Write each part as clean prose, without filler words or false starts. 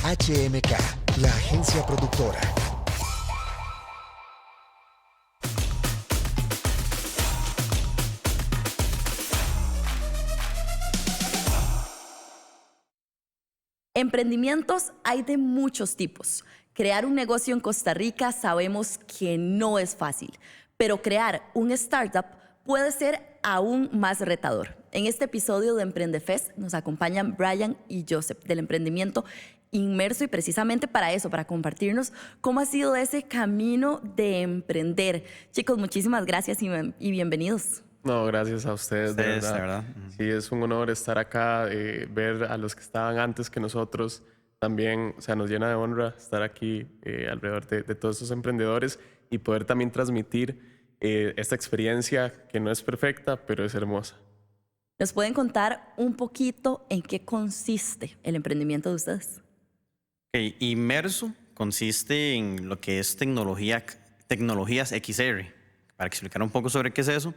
HMK, la agencia productora. Emprendimientos hay de muchos tipos. Crear un negocio en Costa Rica sabemos que no es fácil, pero crear un startup puede ser aún más retador. En este episodio de EmprendeFest nos acompañan Brian y Joseph del emprendimiento Inmerso, y precisamente para eso, para compartirnos cómo ha sido ese camino de emprender. Chicos, muchísimas gracias y bienvenidos. No, gracias a ustedes, de verdad. Sí, es un honor estar acá, ver a los que estaban antes que nosotros. También, o sea, nos llena de honra estar aquí alrededor de todos estos emprendedores y poder también transmitir esta experiencia que no es perfecta, pero es hermosa. ¿Nos pueden contar un poquito en qué consiste el emprendimiento de ustedes? Okay. Inmerso consiste en lo que es tecnologías XR. Para explicar un poco sobre qué es eso,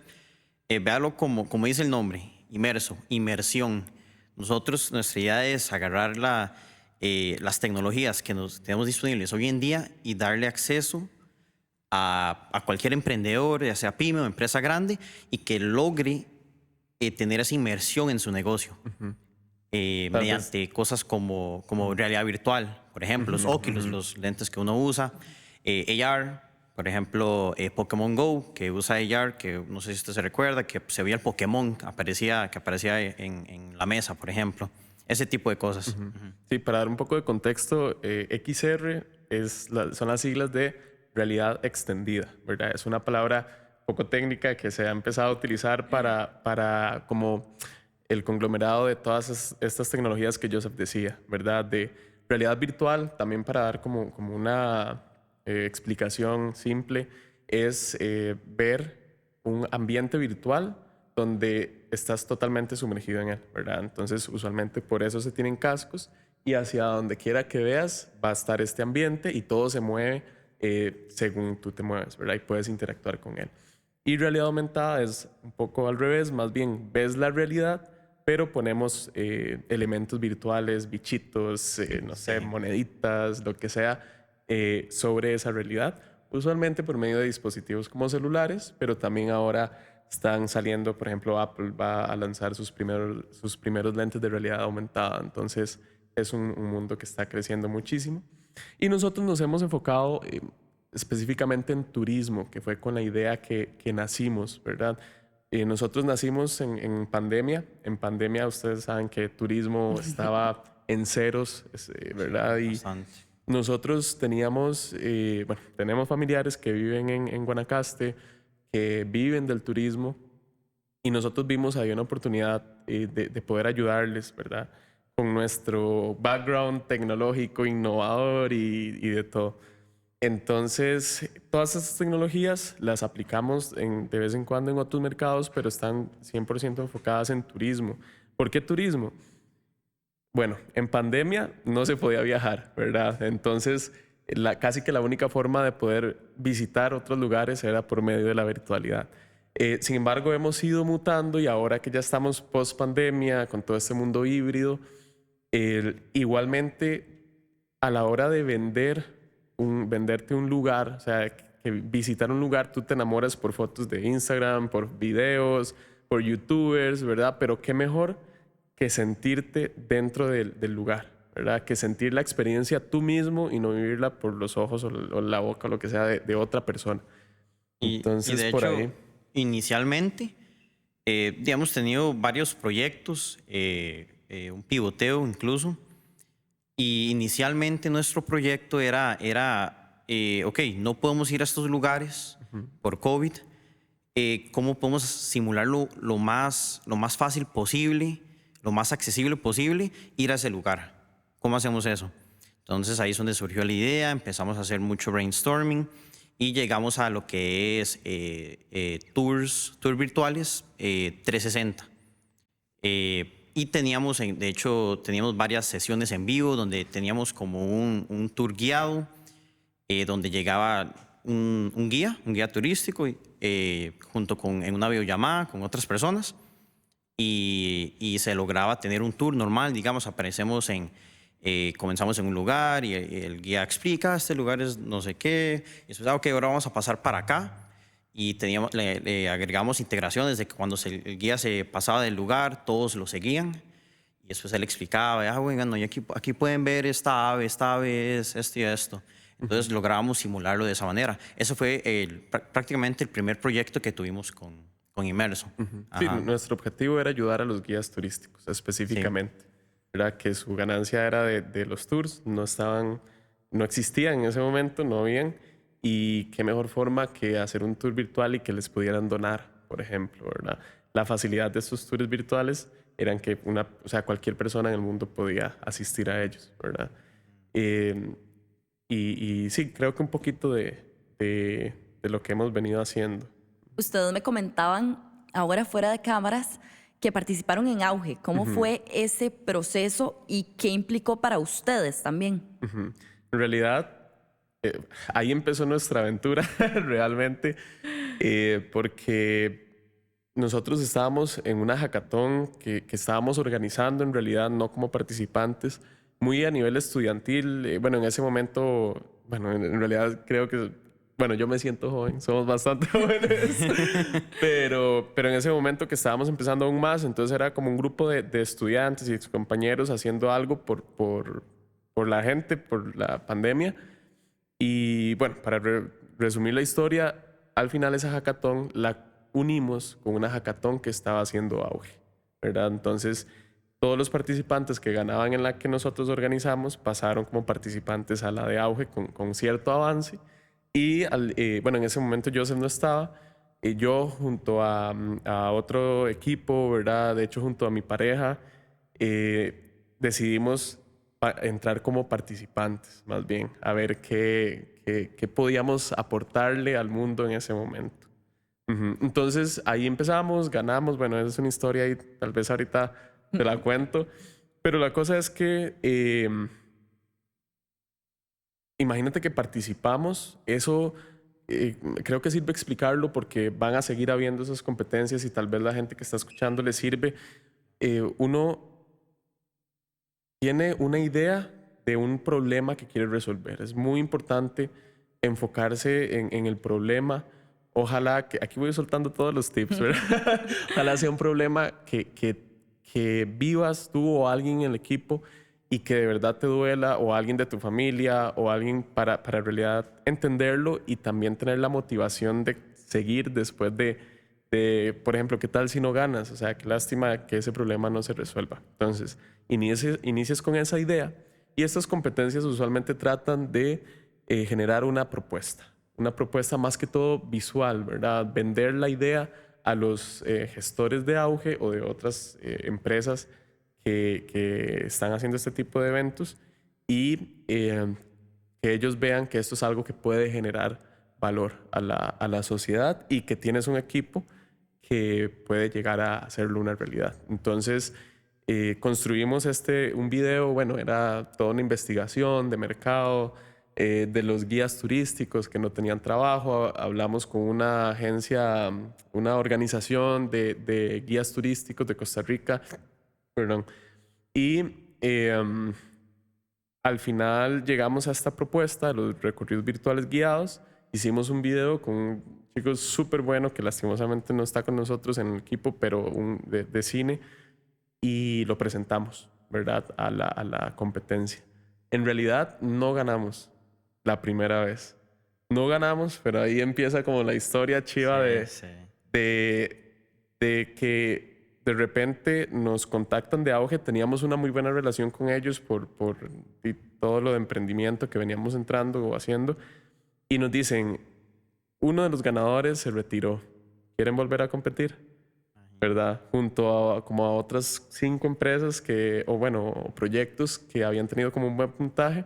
véalo como dice el nombre, inmerso, inmersión. Nosotros, nuestra idea es agarrar las tecnologías que tenemos disponibles hoy en día y darle acceso a cualquier emprendedor, ya sea pyme o empresa grande, y que logre tener esa inmersión en su negocio. Mediante cosas como realidad virtual, por ejemplo, los Oculus, los lentes que uno usa, AR, por ejemplo, Pokémon Go, que usa AR, que no sé si usted se recuerda, que se veía el Pokémon que aparecía en la mesa, por ejemplo. Ese tipo de cosas. Sí, para dar un poco de contexto, XR son las siglas de realidad extendida, ¿verdad? Es una palabra poco técnica que se ha empezado a utilizar para como el conglomerado de todas estas tecnologías que Joseph decía, ¿verdad? De realidad virtual, también para dar como una explicación simple, es ver un ambiente virtual donde estás totalmente sumergido en él, ¿verdad? Entonces, usualmente por eso se tienen cascos y hacia donde quiera que veas va a estar este ambiente y todo se mueve según tú te mueves, ¿verdad? Y puedes interactuar con él. Y realidad aumentada es un poco al revés, más bien ves la realidad, pero ponemos elementos virtuales, bichitos, no sé, moneditas, lo que sea, sobre esa realidad, usualmente por medio de dispositivos como celulares, pero también ahora están saliendo, por ejemplo, Apple va a lanzar sus primeros lentes de realidad aumentada, entonces es un mundo que está creciendo muchísimo. Y nosotros nos hemos enfocado específicamente en turismo, que fue con la idea que nacimos, ¿verdad? Nosotros nacimos en pandemia. En pandemia ustedes saben que turismo estaba en ceros, ¿verdad? Y Bastante. nosotros tenemos familiares que viven en Guanacaste, que viven del turismo, y nosotros vimos ahí una oportunidad de poder ayudarles, ¿verdad? Con nuestro background tecnológico, innovador y de todo. Entonces, todas estas tecnologías las aplicamos de vez en cuando en otros mercados, pero están 100% enfocadas en turismo. ¿Por qué turismo? Bueno, en pandemia no se podía viajar, ¿verdad? Entonces, casi que la única forma de poder visitar otros lugares era por medio de la virtualidad. Sin embargo, hemos ido mutando y ahora que ya estamos post pandemia, con todo este mundo híbrido, igualmente a la hora de venderte un lugar, o sea, que visitar un lugar, tú te enamoras por fotos de Instagram, por videos, por youtubers, ¿verdad? Pero qué mejor que sentirte dentro del lugar, ¿verdad? Que sentir la experiencia tú mismo y no vivirla por los ojos o la boca o lo que sea de otra persona. Entonces, Y de por hecho, ahí. inicialmente, hemos tenido varios proyectos, un pivoteo incluso. Y inicialmente nuestro proyecto era ok, no podemos ir a estos lugares por COVID. ¿Cómo podemos simularlo lo más fácil posible, lo más accesible posible, ir a ese lugar? ¿Cómo hacemos eso? Entonces ahí es donde surgió la idea, empezamos a hacer mucho brainstorming y llegamos a lo que es tours virtuales 360. Y teníamos, de hecho, teníamos varias sesiones en vivo donde teníamos como un tour guiado, donde llegaba un guía turístico, junto en una videollamada con otras personas, y se lograba tener un tour normal. Digamos, aparecemos Comenzamos en un lugar y el guía explica, este lugar es no sé qué, y después, ok, ahora vamos a pasar para acá. Y le agregamos integraciones de que cuando el guía se pasaba del lugar, todos lo seguían. Y después él explicaba, bueno, no, y aquí pueden ver esta ave es esto y esto. Entonces logramos simularlo de esa manera. Eso fue prácticamente el primer proyecto que tuvimos con Inmerso. Sí, Ajá. nuestro objetivo era ayudar a los guías turísticos específicamente. ¿Verdad? Que su ganancia era de los tours, no existían en ese momento, no habían. Y qué mejor forma que hacer un tour virtual y que les pudieran donar, por ejemplo, ¿verdad? La facilidad de estos tours virtuales eran que o sea, cualquier persona en el mundo podía asistir a ellos, ¿verdad? Y sí, creo que un poquito de lo que hemos venido haciendo. Ustedes me comentaban ahora fuera de cámaras que participaron en Auge. ¿Cómo fue ese proceso y qué implicó para ustedes también? Ujú. En realidad, ahí empezó nuestra aventura realmente, porque nosotros estábamos en una hackathon que estábamos organizando en realidad, no como participantes, muy a nivel estudiantil. Bueno, en ese momento, bueno, en realidad creo que, bueno, yo me siento joven, somos bastante jóvenes, pero en ese momento que estábamos empezando aún más, entonces era como un grupo de estudiantes y compañeros haciendo algo por la gente, por la pandemia. Y bueno, para resumir la historia, al final esa hackathon la unimos con una hackathon que estaba haciendo Auge, ¿verdad? Entonces, todos los participantes que ganaban en la que nosotros organizamos pasaron como participantes a la de Auge con cierto avance. Y bueno, en ese momento Joseph no estaba. Yo junto a otro equipo, ¿verdad? De hecho, junto a mi pareja, decidimos entrar como participantes, más bien, a ver qué podíamos aportarle al mundo en ese momento. Entonces ahí empezamos, ganamos. Bueno, esa es una historia y tal vez ahorita te la cuento. Pero la cosa es que imagínate que participamos. Eso creo que sirve explicarlo porque van a seguir habiendo esas competencias y tal vez la gente que está escuchando le sirve. Uno tiene una idea de un problema que quiere resolver. Es muy importante enfocarse en el problema. Ojalá que, aquí voy soltando todos los tips, ¿verdad? Ojalá sea un problema que vivas tú o alguien en el equipo y que de verdad te duela, o alguien de tu familia, o alguien para en realidad entenderlo y también tener la motivación de seguir después por ejemplo, ¿qué tal si no ganas? O sea, qué lástima que ese problema no se resuelva. Entonces, inicies con esa idea, y estas competencias usualmente tratan de generar una propuesta más que todo visual, ¿verdad? Vender la idea a los gestores de Auge o de otras empresas que están haciendo este tipo de eventos, y que ellos vean que esto es algo que puede generar valor a la sociedad y que tienes un equipo que puede llegar a hacerlo una realidad. Entonces, construimos un video. Bueno, era toda una investigación de mercado, de los guías turísticos que no tenían trabajo. Hablamos con una agencia, una organización de guías turísticos de Costa Rica, perdón. Y al final llegamos a esta propuesta de los recorridos virtuales guiados. Hicimos un video con un chico súper bueno que lastimosamente no está con nosotros en el equipo, pero de cine, y lo presentamos, ¿verdad? A la competencia. En realidad no ganamos la primera vez. No ganamos, pero ahí empieza como la historia chiva Sí. de que de repente nos contactan de Auge. Teníamos una muy buena relación con ellos por todo lo de emprendimiento que veníamos entrando o haciendo. Y nos dicen, uno de los ganadores se retiró. ¿Quieren volver a competir? ¿Verdad? Junto a como a otras 5 empresas o proyectos que habían tenido como un buen puntaje.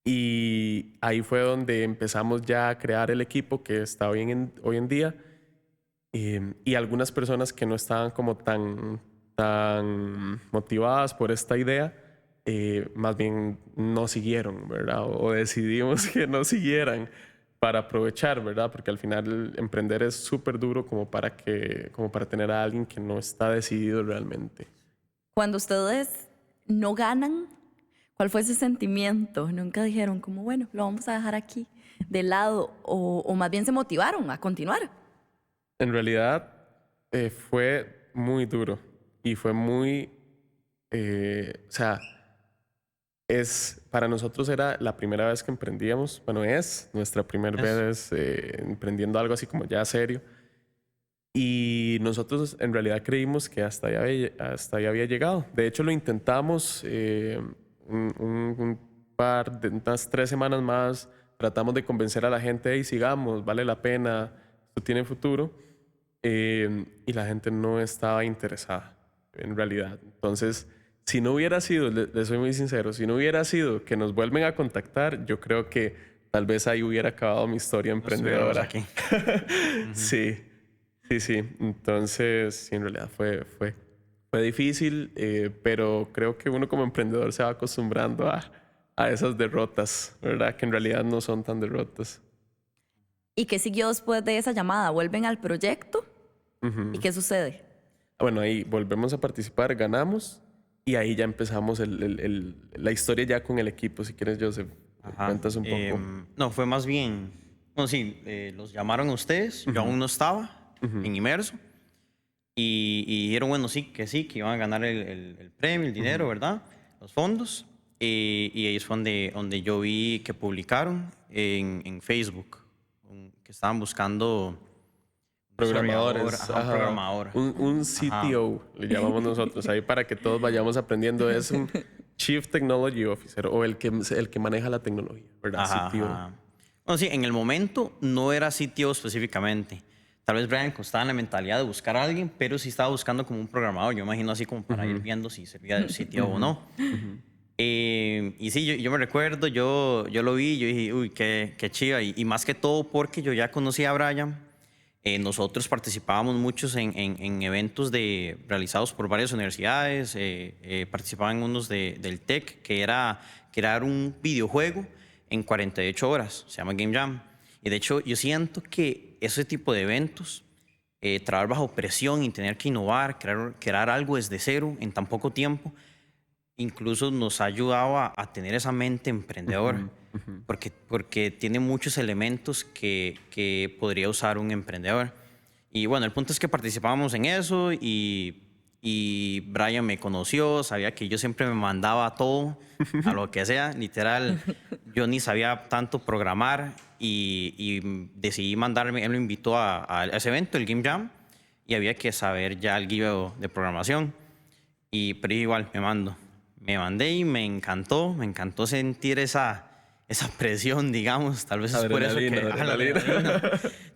Y ahí fue donde empezamos ya a crear el equipo que está hoy en día. Y algunas personas que no estaban como tan motivadas por esta idea, más bien no siguieron, ¿verdad? O decidimos que no siguieran para aprovechar, ¿verdad? Porque al final emprender es súper duro como para tener a alguien que no está decidido realmente. Cuando ustedes no ganan. ¿Cuál fue ese sentimiento? Nunca dijeron como, bueno, lo vamos a dejar aquí de lado o más bien se motivaron a continuar. En realidad fue muy duro y fue muy, o sea, para nosotros era la primera vez que emprendíamos, bueno, es nuestra primera vez emprendiendo algo así como ya serio. Y nosotros en realidad creímos que hasta ahí había llegado. De hecho, lo intentamos un par de unas 3 semanas más. Tratamos de convencer a la gente, hey, sigamos, vale la pena, esto tiene futuro. Y la gente no estaba interesada, en realidad. Entonces, si no hubiera sido, les soy muy sincero, si no hubiera sido que nos vuelven a contactar, yo creo que tal vez ahí hubiera acabado mi historia emprendedora. Aquí. Sí. Entonces, sí, en realidad fue difícil, pero creo que uno como emprendedor se va acostumbrando a esas derrotas, ¿verdad? Que en realidad no son tan derrotas. ¿Y qué siguió después de esa llamada? ¿Vuelven al proyecto? ¿Y qué sucede? Bueno, ahí volvemos a participar, ganamos y ahí ya empezamos la historia ya con el equipo. Si quieres, Joseph, cuentas un poco. No, fue más bien, bueno, sí, los llamaron a ustedes, yo aún no estaba en Inmerso y dijeron, bueno, sí, que iban a ganar el premio, el dinero, ¿verdad? Los fondos. Y ahí es donde yo vi que publicaron en Facebook que estaban buscando Programadores. un programador. Un CTO, le llamamos nosotros, ahí para que todos vayamos aprendiendo. Es un Chief Technology Officer o el que maneja la tecnología, ¿verdad? CTO. Bueno, sí, en el momento no era CTO específicamente. Tal vez Brian estaba en la mentalidad de buscar a alguien, pero sí estaba buscando como un programador. Yo imagino así como para ir viendo si servía de CTO o no. Y sí, yo me recuerdo, yo lo vi, yo dije, uy, qué chiva. Y más que todo porque yo ya conocía a Brian. Nosotros participábamos muchos en eventos realizados por varias universidades. Participaba en unos del TEC, que era crear un videojuego en 48 horas. Se llama Game Jam. Y de hecho, yo siento que ese tipo de eventos, trabajar bajo presión y tener que innovar, crear algo desde cero en tan poco tiempo, incluso nos ha ayudado a tener esa mente emprendedora, porque tiene muchos elementos que podría usar un emprendedor. Y bueno, el punto es que participábamos en eso y Brian me conoció, sabía que yo siempre me mandaba a todo, a lo que sea, literal. Yo ni sabía tanto programar y decidí mandarme, él me invitó a ese evento, el Game Jam, y había que saber ya algo de programación. Pero igual me mandé y me encantó sentir esa presión, digamos. Tal vez es por eso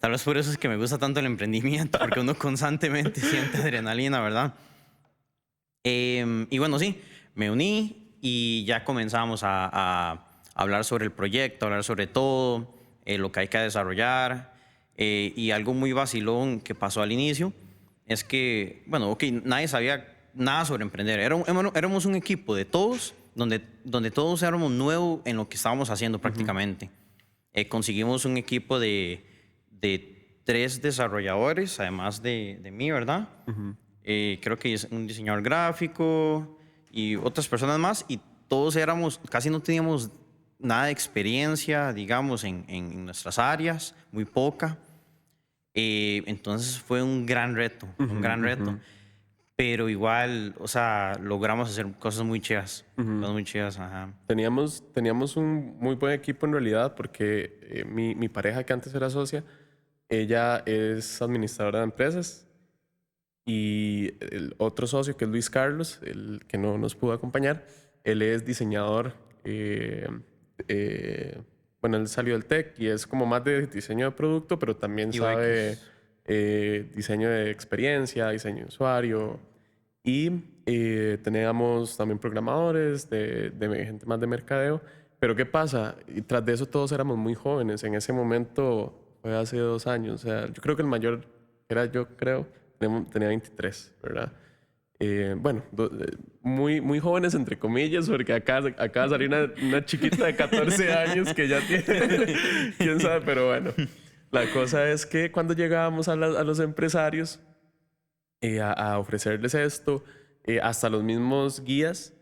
tal vez por eso es que me gusta tanto el emprendimiento, porque uno constantemente siente adrenalina, ¿verdad? Y bueno, sí, me uní y ya comenzamos a hablar sobre el proyecto, hablar sobre todo, lo que hay que desarrollar. Y algo muy vacilón que pasó al inicio es que, bueno, ok, nadie sabía nada sobre emprender. Éramos un equipo de todos, donde todos éramos nuevos en lo que estábamos haciendo prácticamente. Conseguimos un equipo de 3 desarrolladores, además de mí, ¿verdad? Creo que es un diseñador gráfico y otras personas más, y todos casi no teníamos nada de experiencia, digamos, en nuestras áreas, muy poca. Entonces fue un gran reto, Pero igual, o sea, logramos hacer cosas muy chidas. Cosas muy chidas, ajá. Teníamos un muy buen equipo en realidad porque mi pareja, que antes era socia, ella es administradora de empresas y el otro socio, que es Luis Carlos, el que no nos pudo acompañar, él es diseñador. Bueno, él salió del TEC y es como más de diseño de producto, pero también sabe diseño de experiencia, diseño de usuario. Y teníamos también programadores, de gente más de mercadeo. Pero ¿qué pasa? Y tras de eso todos éramos muy jóvenes. En ese momento, fue hace 2 años. O sea, yo creo que el mayor era yo, creo, tenía 23, ¿verdad? Bueno, muy jóvenes entre comillas, porque acá de salir una chiquita de 14 años que ya tiene, quién sabe, pero bueno. La cosa es que cuando llegábamos a los empresarios a ofrecerles esto, hasta los mismos guías,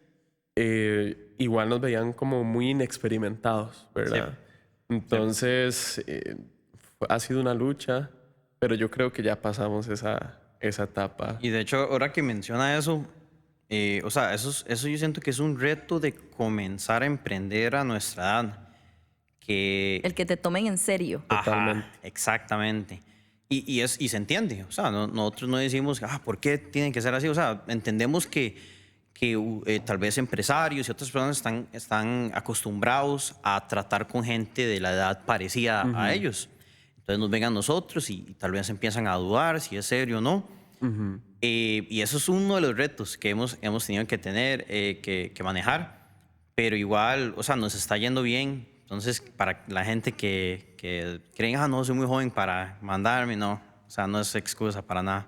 igual nos veían como muy inexperimentados, ¿verdad? Entonces, ha sido una lucha, pero yo creo que ya pasamos esa etapa. Y de hecho, ahora que menciona eso, o sea, eso yo siento que es un reto de comenzar a emprender a nuestra edad. Que, El que te tomen en serio. Totalmente. Ajá, exactamente. Y se entiende. O sea, nosotros no decimos, ¿por qué tienen que ser así? O sea, entendemos que tal vez empresarios y otras personas están acostumbrados a tratar con gente de la edad parecida a ellos. Entonces nos ven a nosotros y tal vez empiezan a dudar si es serio o no. Y eso es uno de los retos que hemos tenido que tener, que manejar. Pero igual, o sea, nos está yendo bien. Entonces, para la gente que creen, no, soy muy joven para mandarme, no. O sea, no es excusa para nada.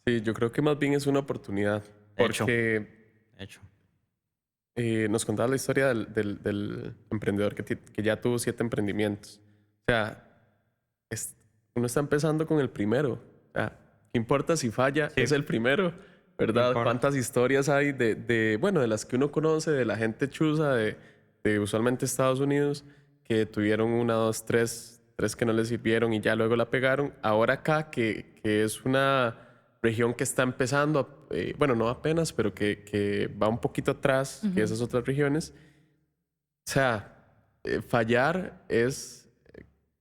Sí, yo creo que más bien es una oportunidad. De hecho. Porque De hecho. nos contaba la historia del emprendedor que ya tuvo 7 emprendimientos. O sea, uno está empezando con el primero. O sea, ¿qué importa si falla? Sí. Es el primero, ¿verdad? importa. ¿Cuántas historias hay bueno, de las que uno conoce, de la gente chusa de usualmente Estados Unidos, que tuvieron 1, 2, 3 que no les sirvieron y ya luego la pegaron? Ahora acá, que es una región que está empezando, bueno, no apenas, pero que va un poquito atrás que esas otras regiones. O sea, fallar es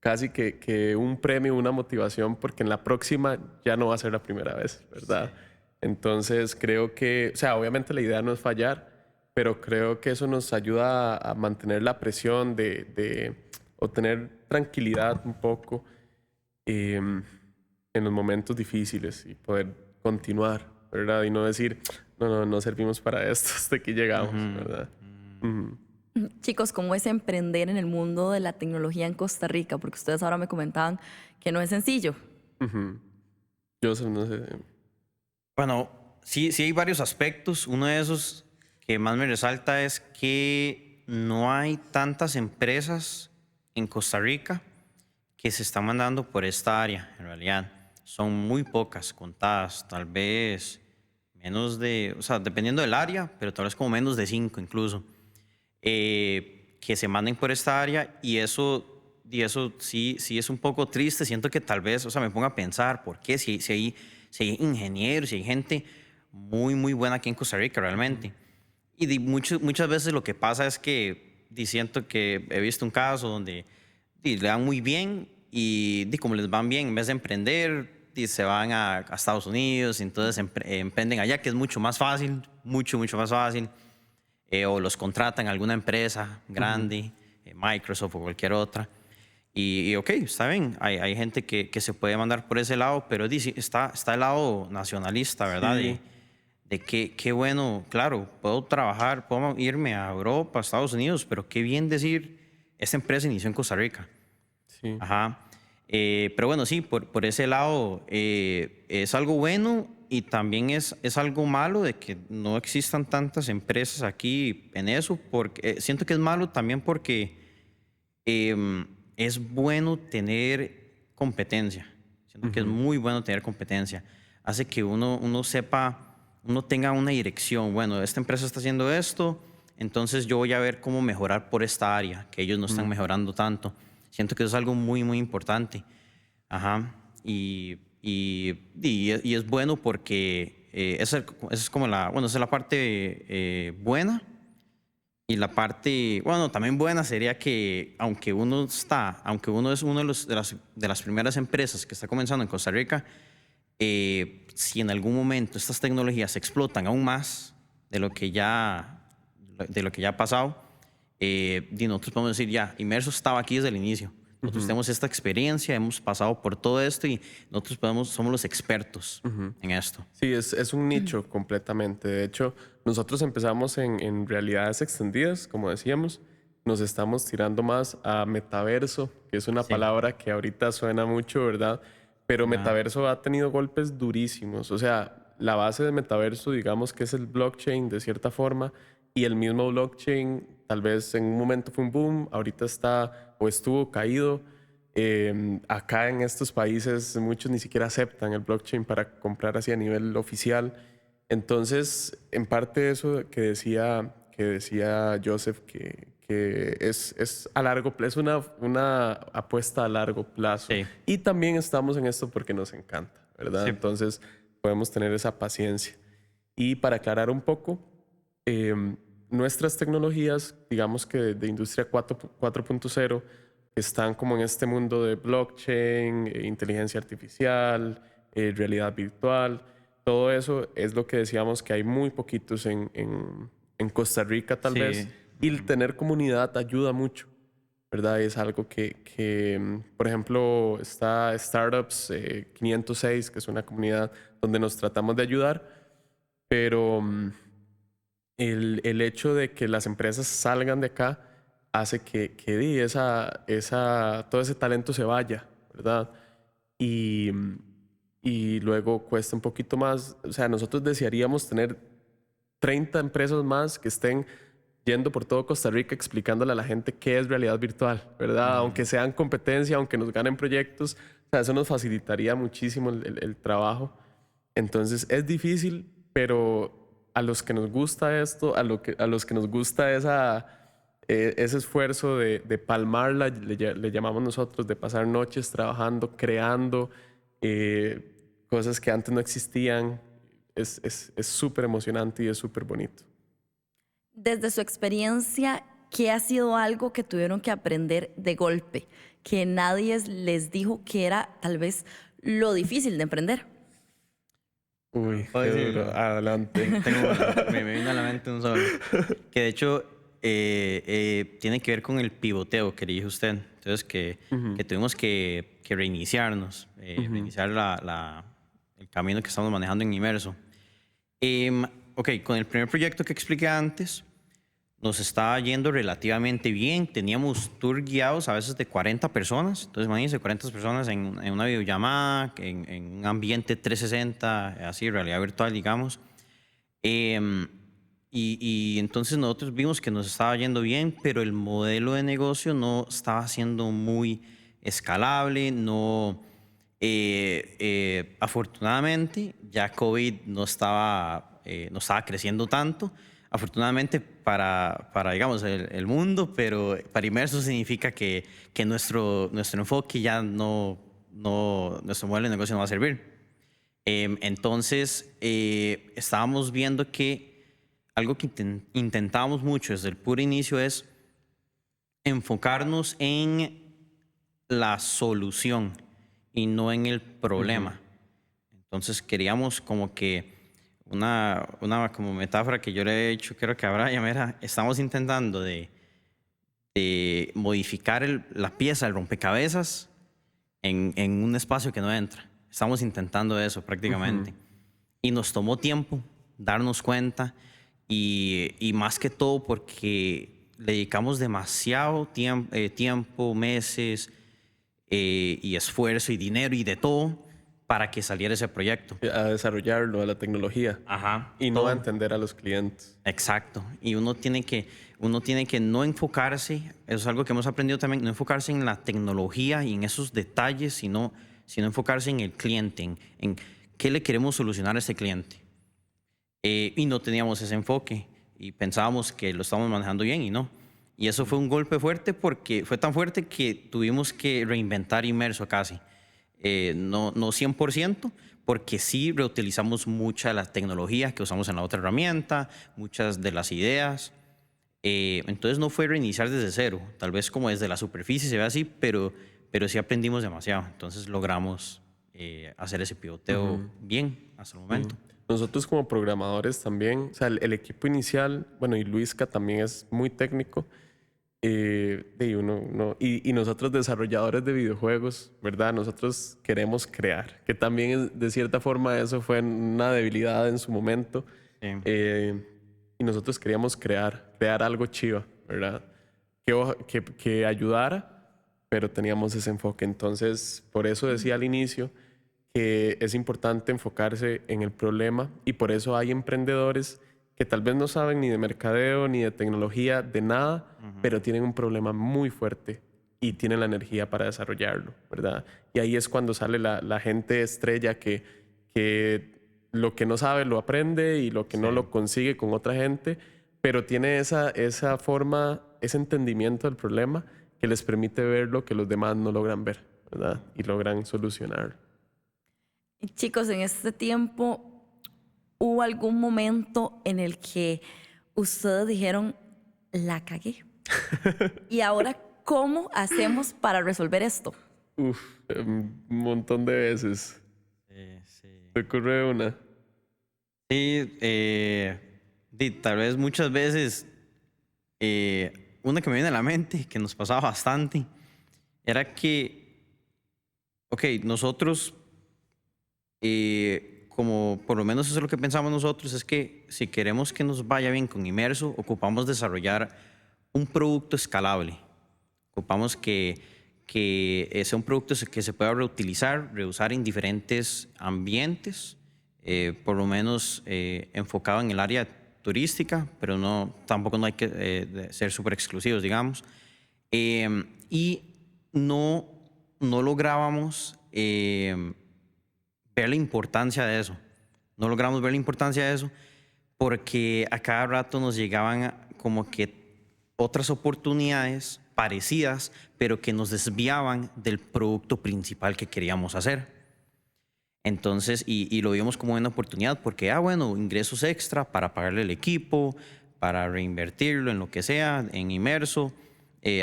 casi que un premio, una motivación, porque en la próxima ya no va a ser la primera vez, ¿verdad? Sí. Entonces creo que, o sea, obviamente la idea no es fallar, pero creo que eso nos ayuda a mantener la presión de obtener tranquilidad un poco en los momentos difíciles y poder continuar, ¿verdad? Y no decir, no servimos para esto, hasta aquí llegamos, ¿verdad? Chicos, ¿cómo es emprender en el mundo de la tecnología en Costa Rica? Porque ustedes ahora me comentaban que no es sencillo. Yo no sé. Bueno, sí hay varios aspectos. Uno de esos que más me resalta es que no hay tantas empresas en Costa Rica que se están mandando por esta área, en realidad. Son muy pocas, contadas, tal vez menos de, o sea, dependiendo del área, pero tal vez como menos de 5 incluso, que se manden por esta área, y eso sí es un poco triste. Siento que tal vez, o sea, me ponga a pensar, ¿por qué? Si hay ingenieros, si hay gente muy, muy buena aquí en Costa Rica realmente. Y muchas veces lo que pasa es que siento que he visto un caso donde le dan muy bien y como les van bien, en vez de emprender, se van a Estados Unidos y entonces emprenden allá, que es mucho más fácil, mucho más fácil. O los contratan a alguna empresa grande, Microsoft o cualquier otra. Y ok, está bien, hay gente que se puede mandar por ese lado, pero está el lado nacionalista, ¿verdad? Sí. De qué bueno, claro, puedo trabajar, puedo irme a Europa, a Estados Unidos, pero qué bien decir, esta empresa inició en Costa Rica. Sí. Ajá. Pero bueno, sí, por ese lado es algo bueno, y también es algo malo de que no existan tantas empresas aquí en eso, porque siento que es malo también porque es bueno tener competencia. Siento que es muy bueno tener competencia. Hace que uno sepa, uno tenga una dirección. Bueno, esta empresa está haciendo esto, entonces yo voy a ver cómo mejorar por esta área, que ellos no están mejorando tanto. Siento que eso es algo muy, muy importante. Ajá. Y es bueno porque esa es como esa es la parte buena. Y la parte, bueno, también buena sería que aunque uno es uno de las primeras empresas que está comenzando en Costa Rica, si en algún momento estas tecnologías explotan aún más de lo que ya ha pasado, nosotros podemos decir, ya, Inmerso estaba aquí desde el inicio. Nosotros tenemos esta experiencia, hemos pasado por todo esto y nosotros somos los expertos en esto. Sí, es un nicho completamente. De hecho, nosotros empezamos en realidades extendidas, como decíamos. Nos estamos tirando más a metaverso, que es una palabra que ahorita suena mucho, ¿verdad? Pero metaverso ha tenido golpes durísimos. O sea, la base de metaverso, digamos que es el blockchain de cierta forma, y el mismo blockchain tal vez en un momento fue un boom, ahorita está o estuvo caído. Acá en estos países muchos ni siquiera aceptan el blockchain para comprar así a nivel oficial. Entonces, en parte de eso que decía que decía Joseph que es a largo plazo, es una apuesta a largo plazo. Sí. Y también estamos en esto porque nos encanta, ¿verdad? Sí. Entonces podemos tener esa paciencia. Y para aclarar un poco, nuestras tecnologías, digamos que de industria 4.0, están como en este mundo de blockchain, inteligencia artificial, realidad virtual. Todo eso es lo que decíamos que hay muy poquitos en Costa Rica tal Sí. vez. Y el tener comunidad ayuda mucho, ¿verdad? Es algo por ejemplo, está Startups 506, que es una comunidad donde nos tratamos de ayudar, pero el hecho de que las empresas salgan de acá hace que todo ese talento se vaya, ¿verdad? Y luego cuesta un poquito más. O sea, nosotros desearíamos tener 30 empresas más que estén yendo por todo Costa Rica explicándole a la gente qué es realidad virtual, ¿verdad? Aunque sean competencia, aunque nos ganen proyectos, o sea, eso nos facilitaría muchísimo el trabajo. Entonces es difícil, pero a los que nos gusta esto, a los que nos gusta ese esfuerzo de palmarla, le llamamos nosotros, de pasar noches trabajando, creando cosas que antes no existían, es súper emocionante y es súper bonito. Desde su experiencia, ¿qué ha sido algo que tuvieron que aprender de golpe? Que nadie les dijo que era tal vez lo difícil de emprender. Uy, Puedo qué decirlo. duro. Adelante. Me vino a la mente un solo. Que de hecho tiene que ver con el pivoteo que dijo usted. Entonces, que tuvimos que reiniciarnos, reiniciar el camino que estamos manejando en Inmerso. Ok, con el primer proyecto que expliqué antes, nos estaba yendo relativamente bien. Teníamos tour guiados a veces de 40 personas. Entonces, imagínense, 40 personas en una videollamada, en un ambiente 360, así, realidad virtual, digamos. Y entonces nosotros vimos que nos estaba yendo bien, pero el modelo de negocio no estaba siendo muy escalable. Afortunadamente, ya COVID no estaba creciendo tanto. Afortunadamente para digamos, el mundo, pero para Inmerso significa que nuestro enfoque ya nuestro modelo de negocio no va a servir. Entonces, estábamos viendo que algo que intentábamos mucho desde el puro inicio es enfocarnos en la solución y no en el problema. Entonces, queríamos como que una como metáfora que yo le he hecho, creo que a Brian, era, estamos intentando de modificar la pieza, el rompecabezas, en un espacio que no entra. Estamos intentando eso prácticamente. Y nos tomó tiempo darnos cuenta y más que todo porque le dedicamos demasiado tiempo, meses y esfuerzo y dinero y de todo para que saliera ese proyecto. A desarrollarlo, a la tecnología. Ajá. Y no todo. a entender a los clientes. Exacto. Y uno tiene que no enfocarse, eso es algo que hemos aprendido también, no enfocarse en la tecnología y en esos detalles, sino enfocarse en el cliente, en qué le queremos solucionar a ese cliente. Y no teníamos ese enfoque y pensábamos que lo estábamos manejando bien y no. Y eso fue un golpe fuerte porque fue tan fuerte que tuvimos que reinventar Inmerso casi. No 100%, porque sí reutilizamos mucha de la tecnología que usamos en la otra herramienta, muchas de las ideas. Entonces no fue reiniciar desde cero, tal vez como desde la superficie se ve así, pero sí aprendimos demasiado. Entonces logramos hacer ese pivoteo bien hasta el momento. Nosotros como programadores también, o sea, el equipo inicial, bueno, y Luisca también es muy técnico, y nosotros desarrolladores de videojuegos, ¿verdad? Nosotros queremos crear, que también de cierta forma eso fue una debilidad en su momento. Sí. Y nosotros queríamos crear algo chiva, ¿verdad? Que ayudara, pero teníamos ese enfoque. Entonces, por eso decía al inicio que es importante enfocarse en el problema y por eso hay emprendedores que tal vez no saben ni de mercadeo, ni de tecnología, de nada, pero tienen un problema muy fuerte y tienen la energía para desarrollarlo, ¿verdad? Y ahí es cuando sale la gente estrella que lo que no sabe lo aprende y lo que no lo consigue con otra gente, pero tiene esa forma, ese entendimiento del problema que les permite ver lo que los demás no logran ver, ¿verdad? Y logran solucionar. Y chicos, en este tiempo, ¿hubo algún momento en el que ustedes dijeron, la cagué? Y ahora, ¿cómo hacemos para resolver esto? Uf, un montón de veces. Sí. ¿Te ocurre una? Sí, tal vez muchas veces, una que me viene a la mente, que nos pasaba bastante, era que, ok, nosotros, como por lo menos eso es lo que pensamos nosotros, es que si queremos que nos vaya bien con Inmerso, ocupamos desarrollar un producto escalable. Ocupamos que sea un producto que se pueda reusar en diferentes ambientes, por lo menos enfocado en el área turística, pero tampoco no hay que ser súper exclusivos, digamos. Y no lográbamos ver la importancia de eso. No logramos ver la importancia de eso porque a cada rato nos llegaban como que otras oportunidades parecidas, pero que nos desviaban del producto principal que queríamos hacer. Entonces, y lo vimos como una oportunidad porque, bueno, ingresos extra para pagarle el equipo, para reinvertirlo en lo que sea, en Inmerso,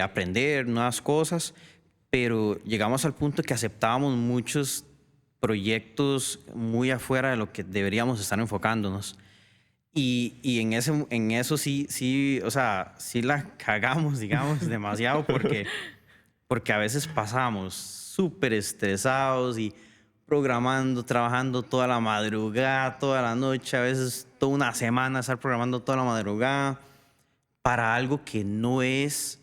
aprender nuevas cosas, pero llegamos al punto que aceptábamos muchos proyectos muy afuera de lo que deberíamos estar enfocándonos. Y en eso sí, o sea, sí la cagamos, digamos, demasiado porque a veces pasamos súper estresados y programando, trabajando toda la madrugada, toda la noche, a veces toda una semana estar programando toda la madrugada para algo que no es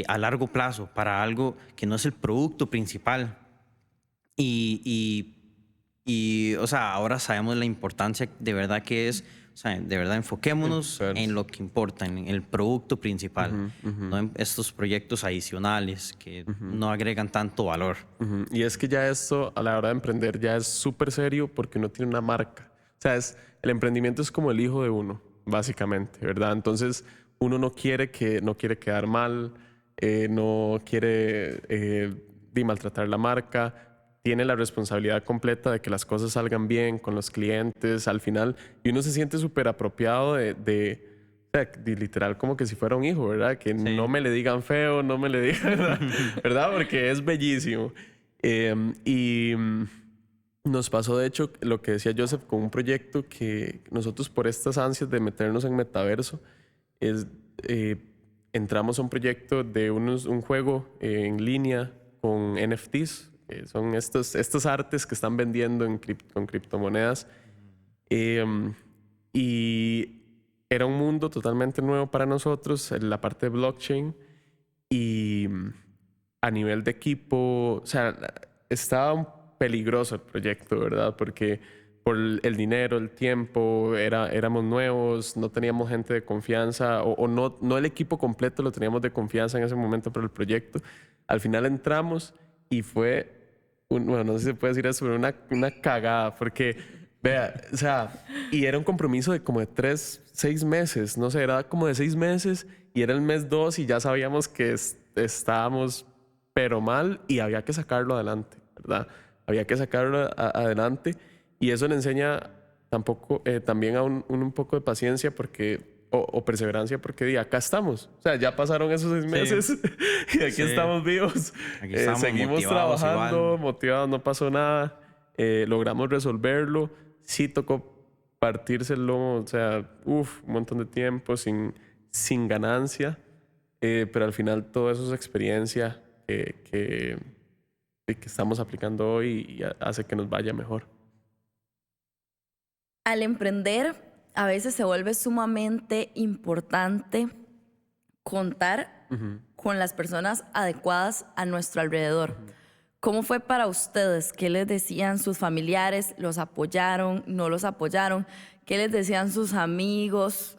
a largo plazo, para algo que no es el producto principal. Y, o sea, ahora sabemos la importancia de verdad que es. O sea, de verdad, enfoquémonos en lo que importa, en el producto principal, no en estos proyectos adicionales que no agregan tanto valor. Y es que ya esto, a la hora de emprender, ya es súper serio porque uno tiene una marca. O sea, el emprendimiento es como el hijo de uno, básicamente, ¿verdad? Entonces, uno no quiere quedar mal, no quiere maltratar la marca, tiene la responsabilidad completa de que las cosas salgan bien con los clientes al final y uno se siente súper apropiado de literal como que si fuera un hijo, ¿verdad? Que no me le digan feo, no me le digan, ¿verdad? Porque es bellísimo. Y nos pasó de hecho lo que decía Joseph con un proyecto que nosotros por estas ansias de meternos en metaverso entramos a un proyecto de un juego en línea con NFTs. Son estos artes que están vendiendo con criptomonedas. Y era un mundo totalmente nuevo para nosotros, la parte de blockchain. Y a nivel de equipo, o sea, estaba peligroso el proyecto, ¿verdad? Porque por el dinero, el tiempo, éramos nuevos, no teníamos gente de confianza, o no el equipo completo lo teníamos de confianza en ese momento para el proyecto. Al final entramos y fue bueno, no sé si se puede decir eso, pero una cagada, porque, vea, o sea, y era un compromiso de como de 6 meses, no sé, era como de 6 meses y era el mes 2 y ya sabíamos que estábamos pero mal y había que sacarlo adelante, ¿verdad? Había que sacarlo adelante y eso le enseña también a un poco de paciencia porque... O perseverancia porque acá estamos. O sea, ya pasaron esos 6 meses y aquí estamos vivos. Aquí estamos seguimos trabajando, motivados, no pasó nada. Logramos resolverlo. Sí tocó partirse el lomo, o sea, un montón de tiempo sin ganancia. Pero al final todo eso es experiencia que estamos aplicando hoy y hace que nos vaya mejor. Al emprender, a veces se vuelve sumamente importante contar con las personas adecuadas a nuestro alrededor. ¿Cómo fue para ustedes? ¿Qué les decían sus familiares? ¿Los apoyaron? ¿No los apoyaron? ¿Qué les decían sus amigos?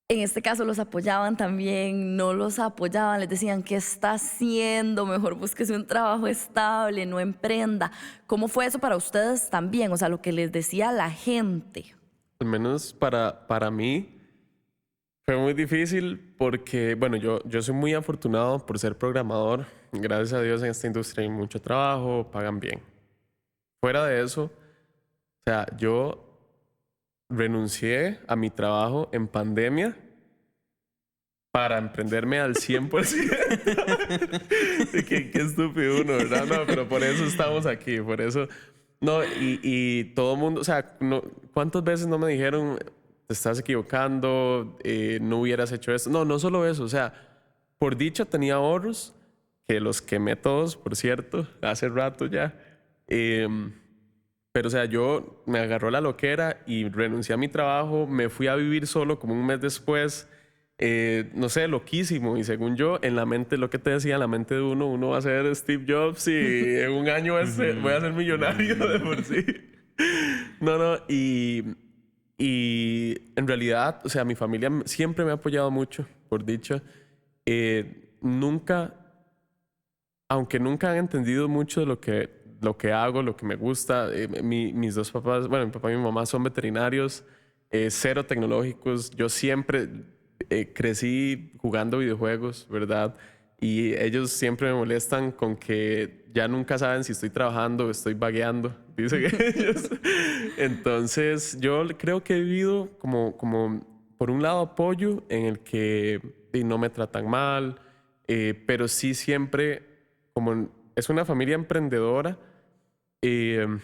En este caso los apoyaban también, no los apoyaban, les decían, ¿qué está haciendo? Mejor búsquese un trabajo estable, no emprenda. ¿Cómo fue eso para ustedes también? O sea, lo que les decía la gente. Al menos para mí, Fue muy difícil porque, bueno, yo soy muy afortunado por ser programador. Gracias a Dios en esta industria hay mucho trabajo, pagan bien. Fuera de eso, o sea, yo renuncié a mi trabajo en pandemia para emprenderme al 100%. Qué estúpido uno, ¿verdad? No, pero por eso estamos aquí, por eso. No, y todo el mundo, o sea, no, ¿cuántas veces no me dijeron, te estás equivocando, no hubieras hecho esto? No, no solo eso, o sea, por dicha tenía ahorros, que los quemé todos, por cierto, hace rato ya. Pero, o sea, yo me agarró la loquera y renuncié a mi trabajo, me fui a vivir solo como un mes después. No sé, loquísimo. Y según yo, en la mente, lo que te decía, en la mente de uno va a ser Steve Jobs y en un año voy a ser millonario de por sí. No, no, y en realidad, o sea, mi familia siempre me ha apoyado mucho, por dicho. Nunca, aunque nunca han entendido mucho de lo que hago, lo que me gusta. Mis dos papás, bueno, mi papá y mi mamá son veterinarios, cero tecnológicos. Yo siempre crecí jugando videojuegos, ¿verdad? Y ellos siempre me molestan con que ya nunca saben si estoy trabajando o estoy vagueando, dicen ellos. Entonces, yo creo que he vivido como por un lado, apoyo en el que no me tratan mal, pero sí siempre, como es una familia emprendedora,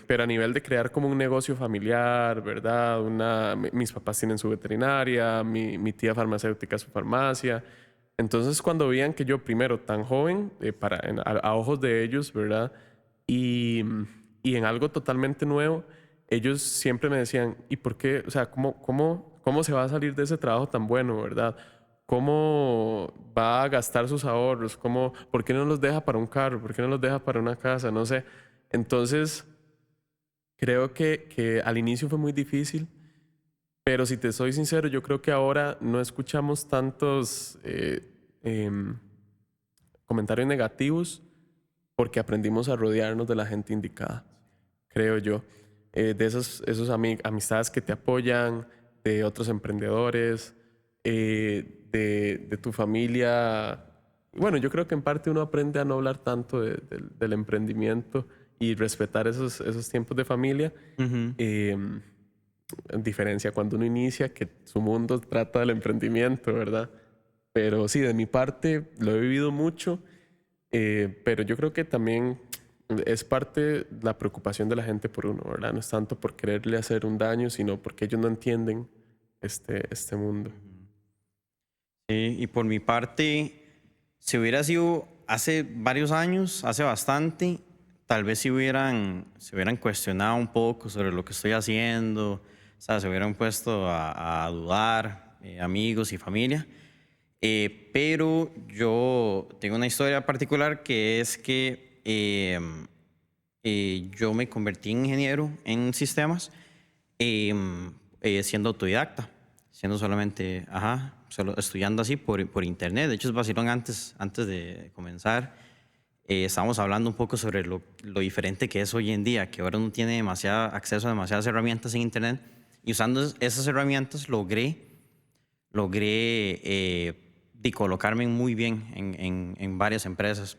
pero a nivel de crear como un negocio familiar, ¿verdad? Mis papás tienen su veterinaria, mi tía farmacéutica su farmacia. Entonces, cuando veían que yo, primero, tan joven, a ojos de ellos, ¿verdad? Y en algo totalmente nuevo, ellos siempre me decían, ¿y por qué? O sea, ¿cómo se va a salir de ese trabajo tan bueno, ¿verdad? ¿Cómo va a gastar sus ahorros? ¿Por qué no los deja para un carro? ¿Por qué no los deja para una casa? No sé. Entonces, creo que al inicio fue muy difícil, pero si te soy sincero, yo creo que ahora no escuchamos tantos comentarios negativos porque aprendimos a rodearnos de la gente indicada, creo yo. De esos amistades que te apoyan, de otros emprendedores, de tu familia. Bueno, yo creo que en parte uno aprende a no hablar tanto del emprendimiento y respetar esos tiempos de familia. En diferencia cuando uno inicia, que su mundo trata del emprendimiento, ¿verdad? Pero sí, de mi parte lo he vivido mucho, pero yo creo que también es parte la preocupación de la gente por uno, ¿verdad? No es tanto por quererle hacer un daño, sino porque ellos no entienden este mundo. Sí, y por mi parte, si hubiera sido hace varios años, hace bastante, tal vez se hubieran cuestionado un poco sobre lo que estoy haciendo, o sea, se hubieran puesto a dudar, amigos y familia. Pero yo tengo una historia particular que es que yo me convertí en ingeniero en sistemas siendo autodidacta, siendo solamente, solo estudiando así por internet. De hecho, es vacilón antes de comenzar. Estábamos hablando un poco sobre lo diferente que es hoy en día, que ahora uno tiene acceso a demasiadas herramientas en internet, y usando esas herramientas logré de colocarme muy bien en varias empresas.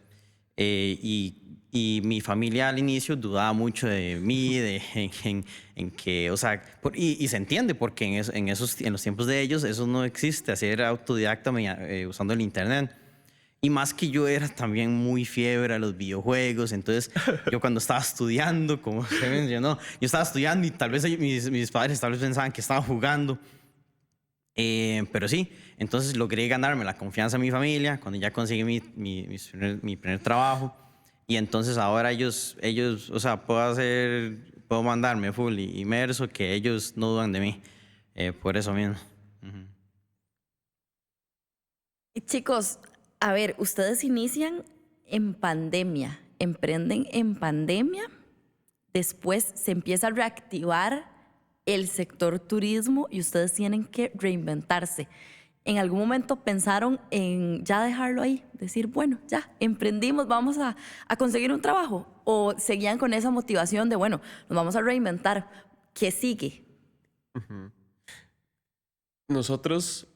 Y mi familia al inicio dudaba mucho de mí, en que, o sea, y se entiende porque en los tiempos de ellos eso no existe, hacer autodidacta usando el internet. Y más que yo era también muy fiebre a los videojuegos, entonces yo cuando estaba estudiando, como se mencionó, yo estaba estudiando y tal vez mis padres tal vez pensaban que estaba jugando. Pero sí, entonces logré ganarme la confianza de mi familia cuando ya conseguí mi primer trabajo. Y entonces ahora ellos, o sea, puedo mandarme full inmerso, que ellos no dudan de mí, por eso mismo. Y chicos, a ver, ustedes inician en pandemia, emprenden en pandemia, después se empieza a reactivar el sector turismo y ustedes tienen que reinventarse. ¿En algún momento pensaron en ya dejarlo ahí? Decir, bueno, ya emprendimos, vamos a conseguir un trabajo. ¿O seguían con esa motivación de, bueno, nos vamos a reinventar? ¿Qué sigue? Nosotros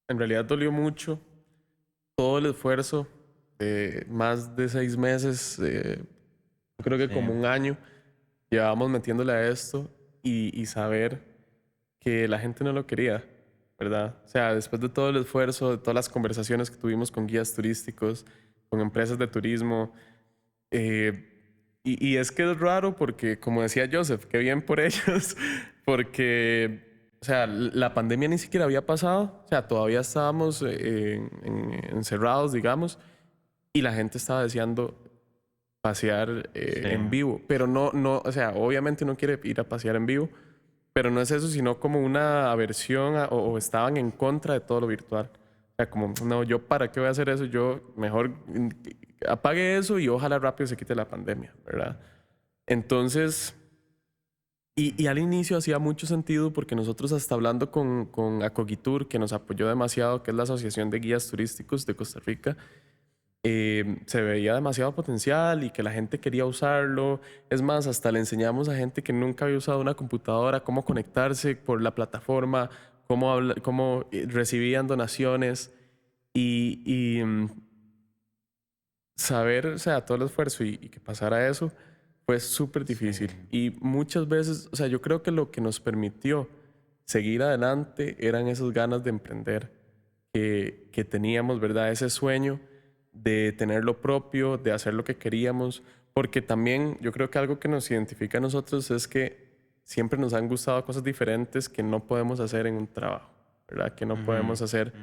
En realidad dolió mucho todo el esfuerzo de más de 6 meses, yo creo que Sí. como un año, llevábamos metiéndole a esto y saber que la gente no lo quería, ¿verdad? O sea, después de todo el esfuerzo, de todas las conversaciones que tuvimos con guías turísticos, con empresas de turismo, eh, y es que es raro porque, como decía Joseph, qué bien por ellos, porque, o sea, la pandemia ni siquiera había pasado, o sea, todavía estábamos encerrados, digamos, y la gente estaba deseando pasear en Sí. vivo, pero no, o sea, obviamente no quiere ir a pasear en vivo, pero no es eso, sino como una aversión o estaban en contra de todo lo virtual. O sea, como, no, yo para qué voy a hacer eso, yo mejor apague eso y ojalá rápido se quite la pandemia, ¿verdad? Entonces, y al inicio hacía mucho sentido porque nosotros hasta hablando con Acogitur, que nos apoyó demasiado, que es la Asociación de Guías Turísticos de Costa Rica, se veía demasiado potencial y que la gente quería usarlo. Es más, hasta le enseñamos a gente que nunca había usado una computadora cómo conectarse por la plataforma, cómo recibían donaciones y saber, o sea, todo el esfuerzo y que pasara eso fue súper difícil. Sí. Y muchas veces, o sea, yo creo que lo que nos permitió seguir adelante eran esas ganas de emprender que teníamos, ¿verdad? Ese sueño de tener lo propio, de hacer lo que queríamos, porque también yo creo que algo que nos identifica a nosotros es que siempre nos han gustado cosas diferentes que no podemos hacer en un trabajo, ¿verdad? Que no podemos hacer,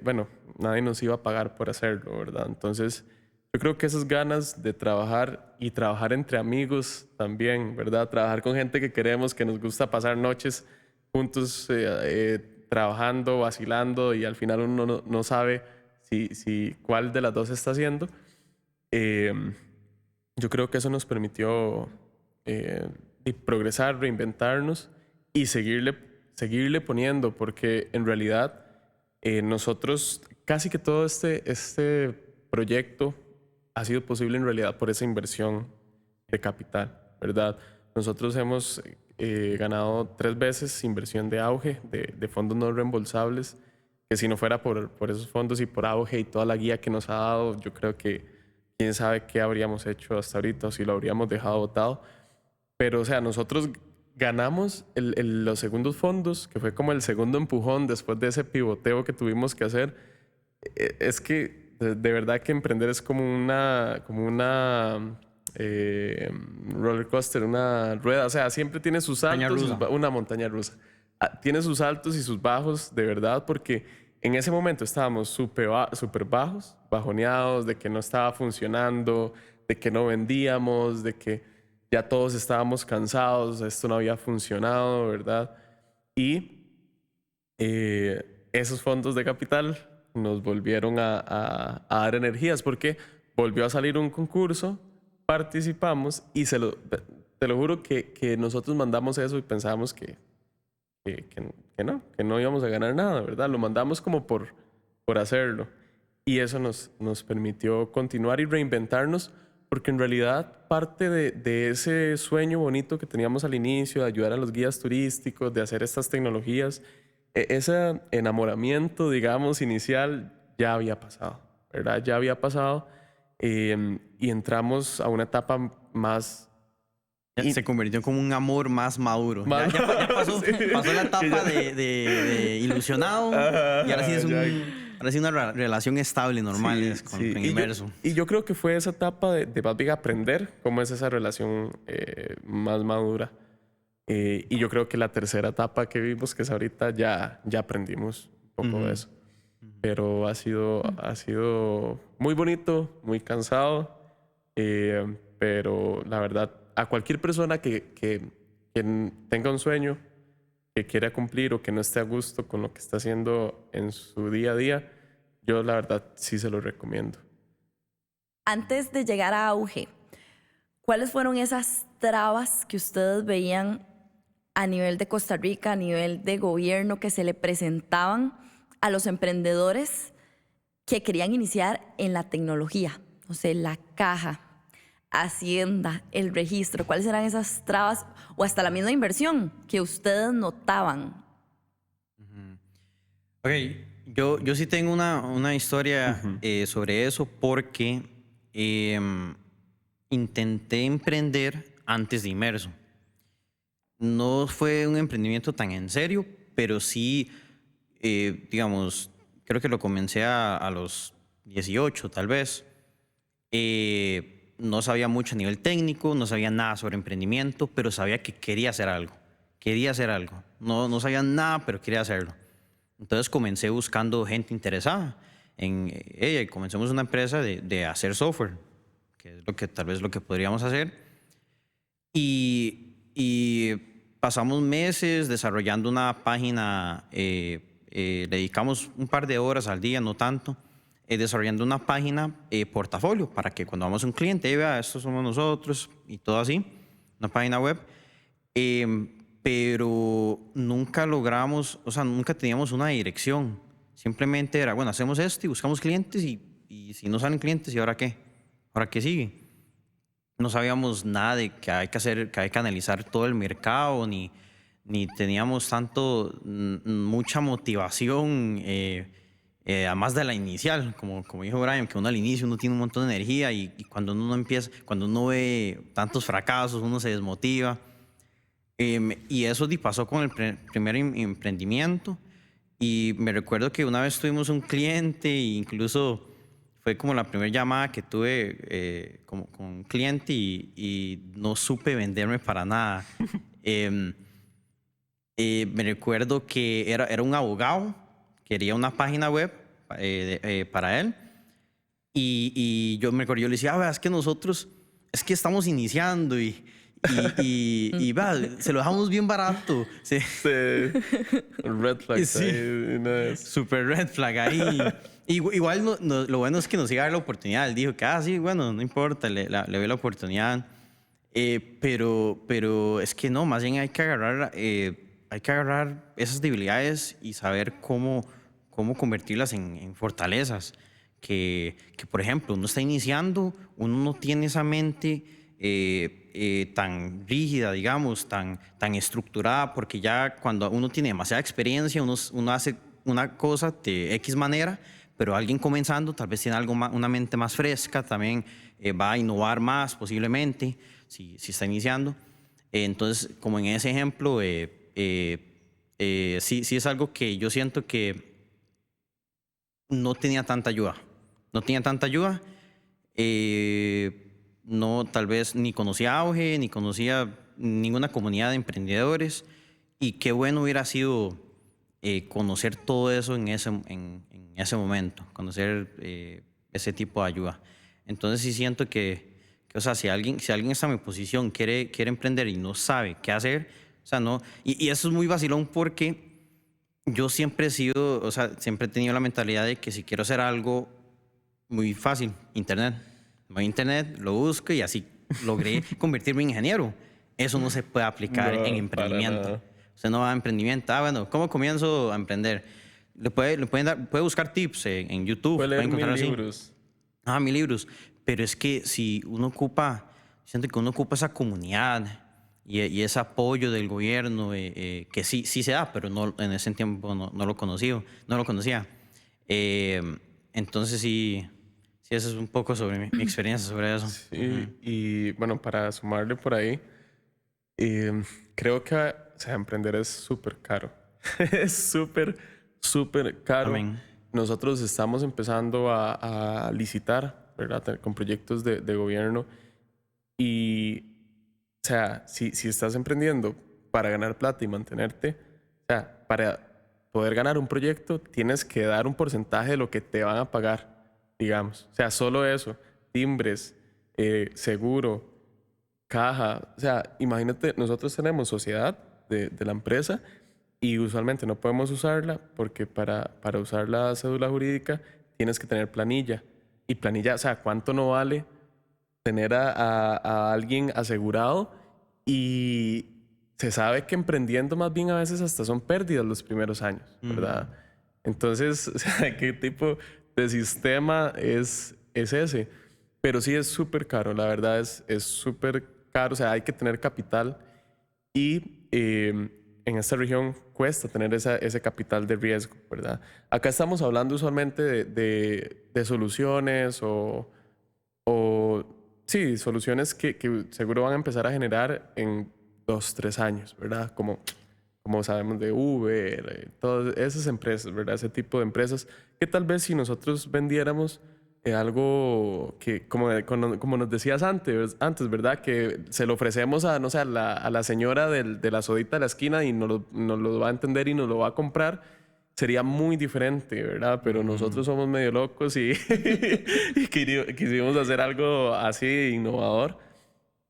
bueno, nadie nos iba a pagar por hacerlo, ¿verdad? Entonces, yo creo que esas ganas de trabajar y trabajar entre amigos también, ¿verdad? Trabajar con gente que queremos, que nos gusta pasar noches juntos trabajando, vacilando y al final uno no sabe si cuál de las dos está haciendo. Eh, yo creo que eso nos permitió y progresar, reinventarnos y seguirle poniendo, porque en realidad nosotros casi que todo este proyecto ha sido posible en realidad por esa inversión de capital, ¿verdad? Nosotros hemos ganado 3 veces inversión de auge de fondos no reembolsables, que si no fuera por esos fondos y por auge y toda la guía que nos ha dado, yo creo que quién sabe qué habríamos hecho hasta ahorita o si lo habríamos dejado botado. Pero, o sea, nosotros ganamos los segundos fondos, que fue como el segundo empujón después de ese pivoteo que tuvimos que hacer. Es que de verdad que emprender es como una roller coaster, una rueda. O sea, siempre tiene sus altos, una montaña rusa. Tiene sus altos y sus bajos, de verdad, porque en ese momento estábamos súper bajos, bajoneados, de que no estaba funcionando, de que no vendíamos, de que ya todos estábamos cansados, esto no había funcionado, ¿verdad? Y esos fondos de capital nos volvieron a dar energías porque volvió a salir un concurso, participamos y te lo juro que nosotros mandamos eso y pensábamos que no íbamos a ganar nada, ¿verdad? Lo mandamos como por hacerlo. Y eso nos permitió continuar y reinventarnos, porque en realidad parte de ese sueño bonito que teníamos al inicio, de ayudar a los guías turísticos, de hacer estas tecnologías, ese enamoramiento, digamos, inicial ya había pasado, ¿verdad? Ya había pasado y entramos a una etapa más... Se convirtió como un amor más maduro. Más Ya pasó, sí. pasó la etapa de ilusionado y ahora sí es ahora sí una relación estable, normal, Sí, con sí. inmerso. Y yo creo que fue esa etapa de más bien aprender cómo es esa relación más madura. Y yo creo que la tercera etapa que vimos, que es ahorita, ya aprendimos un poco de eso. Pero ha sido muy bonito, muy cansado. Pero la verdad, a cualquier persona que tenga un sueño, que quiera cumplir o que no esté a gusto con lo que está haciendo en su día a día, yo la verdad sí se lo recomiendo. Antes de llegar a auge, ¿cuáles fueron esas trabas que ustedes veían a nivel de Costa Rica, a nivel de gobierno, que se le presentaban a los emprendedores que querían iniciar en la tecnología? O sea, la caja, Hacienda, el registro. ¿Cuáles eran esas trabas o hasta la misma inversión que ustedes notaban? Ok, yo sí tengo una historia sobre eso porque intenté emprender antes de Inmerso. No fue un emprendimiento tan en serio, pero sí, digamos, creo que lo comencé a los 18 tal vez. No sabía mucho a nivel técnico, no sabía nada sobre emprendimiento, pero sabía que quería hacer algo. Quería hacer algo. No sabía nada, pero quería hacerlo. Entonces comencé buscando gente interesada en ella y comencemos una empresa de hacer software, que es lo que tal vez lo que podríamos hacer. Y pasamos meses desarrollando una página, le dedicamos un par de horas al día, no tanto, desarrollando una página portafolio para que cuando vamos a un cliente, vea, estos somos nosotros y todo así, una página web. Pero nunca logramos, o sea, nunca teníamos una dirección. Simplemente era, bueno, hacemos esto y buscamos clientes y si no salen clientes, ¿y ahora qué? ¿Ahora qué sigue? No sabíamos nada de que hay que hacer, que hay que analizar todo el mercado, ni teníamos mucha motivación, además de la inicial, como dijo Brian, que uno al inicio uno tiene un montón de energía y cuando uno empieza, cuando uno ve tantos fracasos, uno se desmotiva. Y eso pasó con el primer emprendimiento. Y me recuerdo que una vez tuvimos un cliente e incluso fue como la primera llamada que tuve con un cliente y no supe venderme para nada. Me recuerdo que era un abogado, quería una página web para él. Y yo me acuerdo, yo le decía, es que nosotros, es que estamos iniciando y va, se lo dejamos bien barato. Sí. Red flag. Sí. Super red flag ahí. Igual lo bueno es que nos iba a dar la oportunidad. Él dijo que, sí, bueno, no importa, le doy la oportunidad. Pero es que no, más bien hay que agarrar esas debilidades y saber cómo convertirlas en fortalezas. Que, por ejemplo, uno está iniciando, uno no tiene esa mente tan rígida, digamos, tan estructurada, porque ya cuando uno tiene demasiada experiencia, uno hace una cosa de X manera, pero alguien comenzando tal vez tiene una mente más fresca, también va a innovar más posiblemente, si está iniciando. Entonces, como en ese ejemplo, sí es algo que yo siento que no tenía tanta ayuda. No tenía tanta ayuda. No, tal vez ni conocía Auge, ni conocía ninguna comunidad de emprendedores. Y qué bueno hubiera sido conocer todo eso en ese momento, conocer ese tipo de ayuda. Entonces sí siento o sea, si alguien está en mi posición, quiere emprender y no sabe qué hacer, o sea, no. Y eso es muy vacilón porque yo siempre he sido, o sea, siempre he tenido la mentalidad de que si quiero hacer algo muy fácil, internet. Voy a internet, lo busco y así logré convertirme en ingeniero. Eso no se puede aplicar No, en para emprendimiento. nada. Usted no va a emprendimiento. Bueno, ¿cómo comienzo a emprender? Puede buscar tips en YouTube, Puede puede leer encontrar 1000 así. libros. Mis libros. Pero es que si uno siento que uno ocupa esa comunidad y ese apoyo del gobierno, que sí se da, pero no, en ese tiempo no lo conocía. Entonces sí, eso es un poco sobre mi experiencia sobre eso. Sí, y bueno, para sumarle por ahí, creo que, o sea, emprender es súper caro. Es súper caro. Amén. Nosotros estamos empezando a licitar, ¿verdad? Con proyectos de gobierno. Y, o sea, si estás emprendiendo para ganar plata y mantenerte, o sea, para poder ganar un proyecto, tienes que dar un porcentaje de lo que te van a pagar, digamos. O sea, solo eso, timbres, seguro, caja. O sea, imagínate, nosotros tenemos sociedad de la empresa y usualmente no podemos usarla porque para usar la cédula jurídica tienes que tener planilla. Y planilla, o sea, ¿cuánto no vale tener a alguien asegurado? Y se sabe que emprendiendo más bien a veces hasta son pérdidas los primeros años, ¿verdad? Entonces, o sea, ¿qué tipo de sistema es ese? Pero sí es súper caro, la verdad es súper caro, o sea, hay que tener capital y en esta región cuesta tener ese capital de riesgo, ¿verdad? Acá estamos hablando usualmente de soluciones o sí, soluciones que seguro van a empezar a generar en 2, 3 años, ¿verdad? Como sabemos de Uber, todas esas empresas, ¿verdad? Ese tipo de empresas que tal vez si nosotros vendiéramos algo que, como nos decías antes, ¿verdad? Que se lo ofrecemos a, no sé, a la señora de la sodita de la esquina y nos lo va a entender y nos lo va a comprar, sería muy diferente, ¿verdad? Pero nosotros somos medio locos y, y quisimos hacer algo así innovador.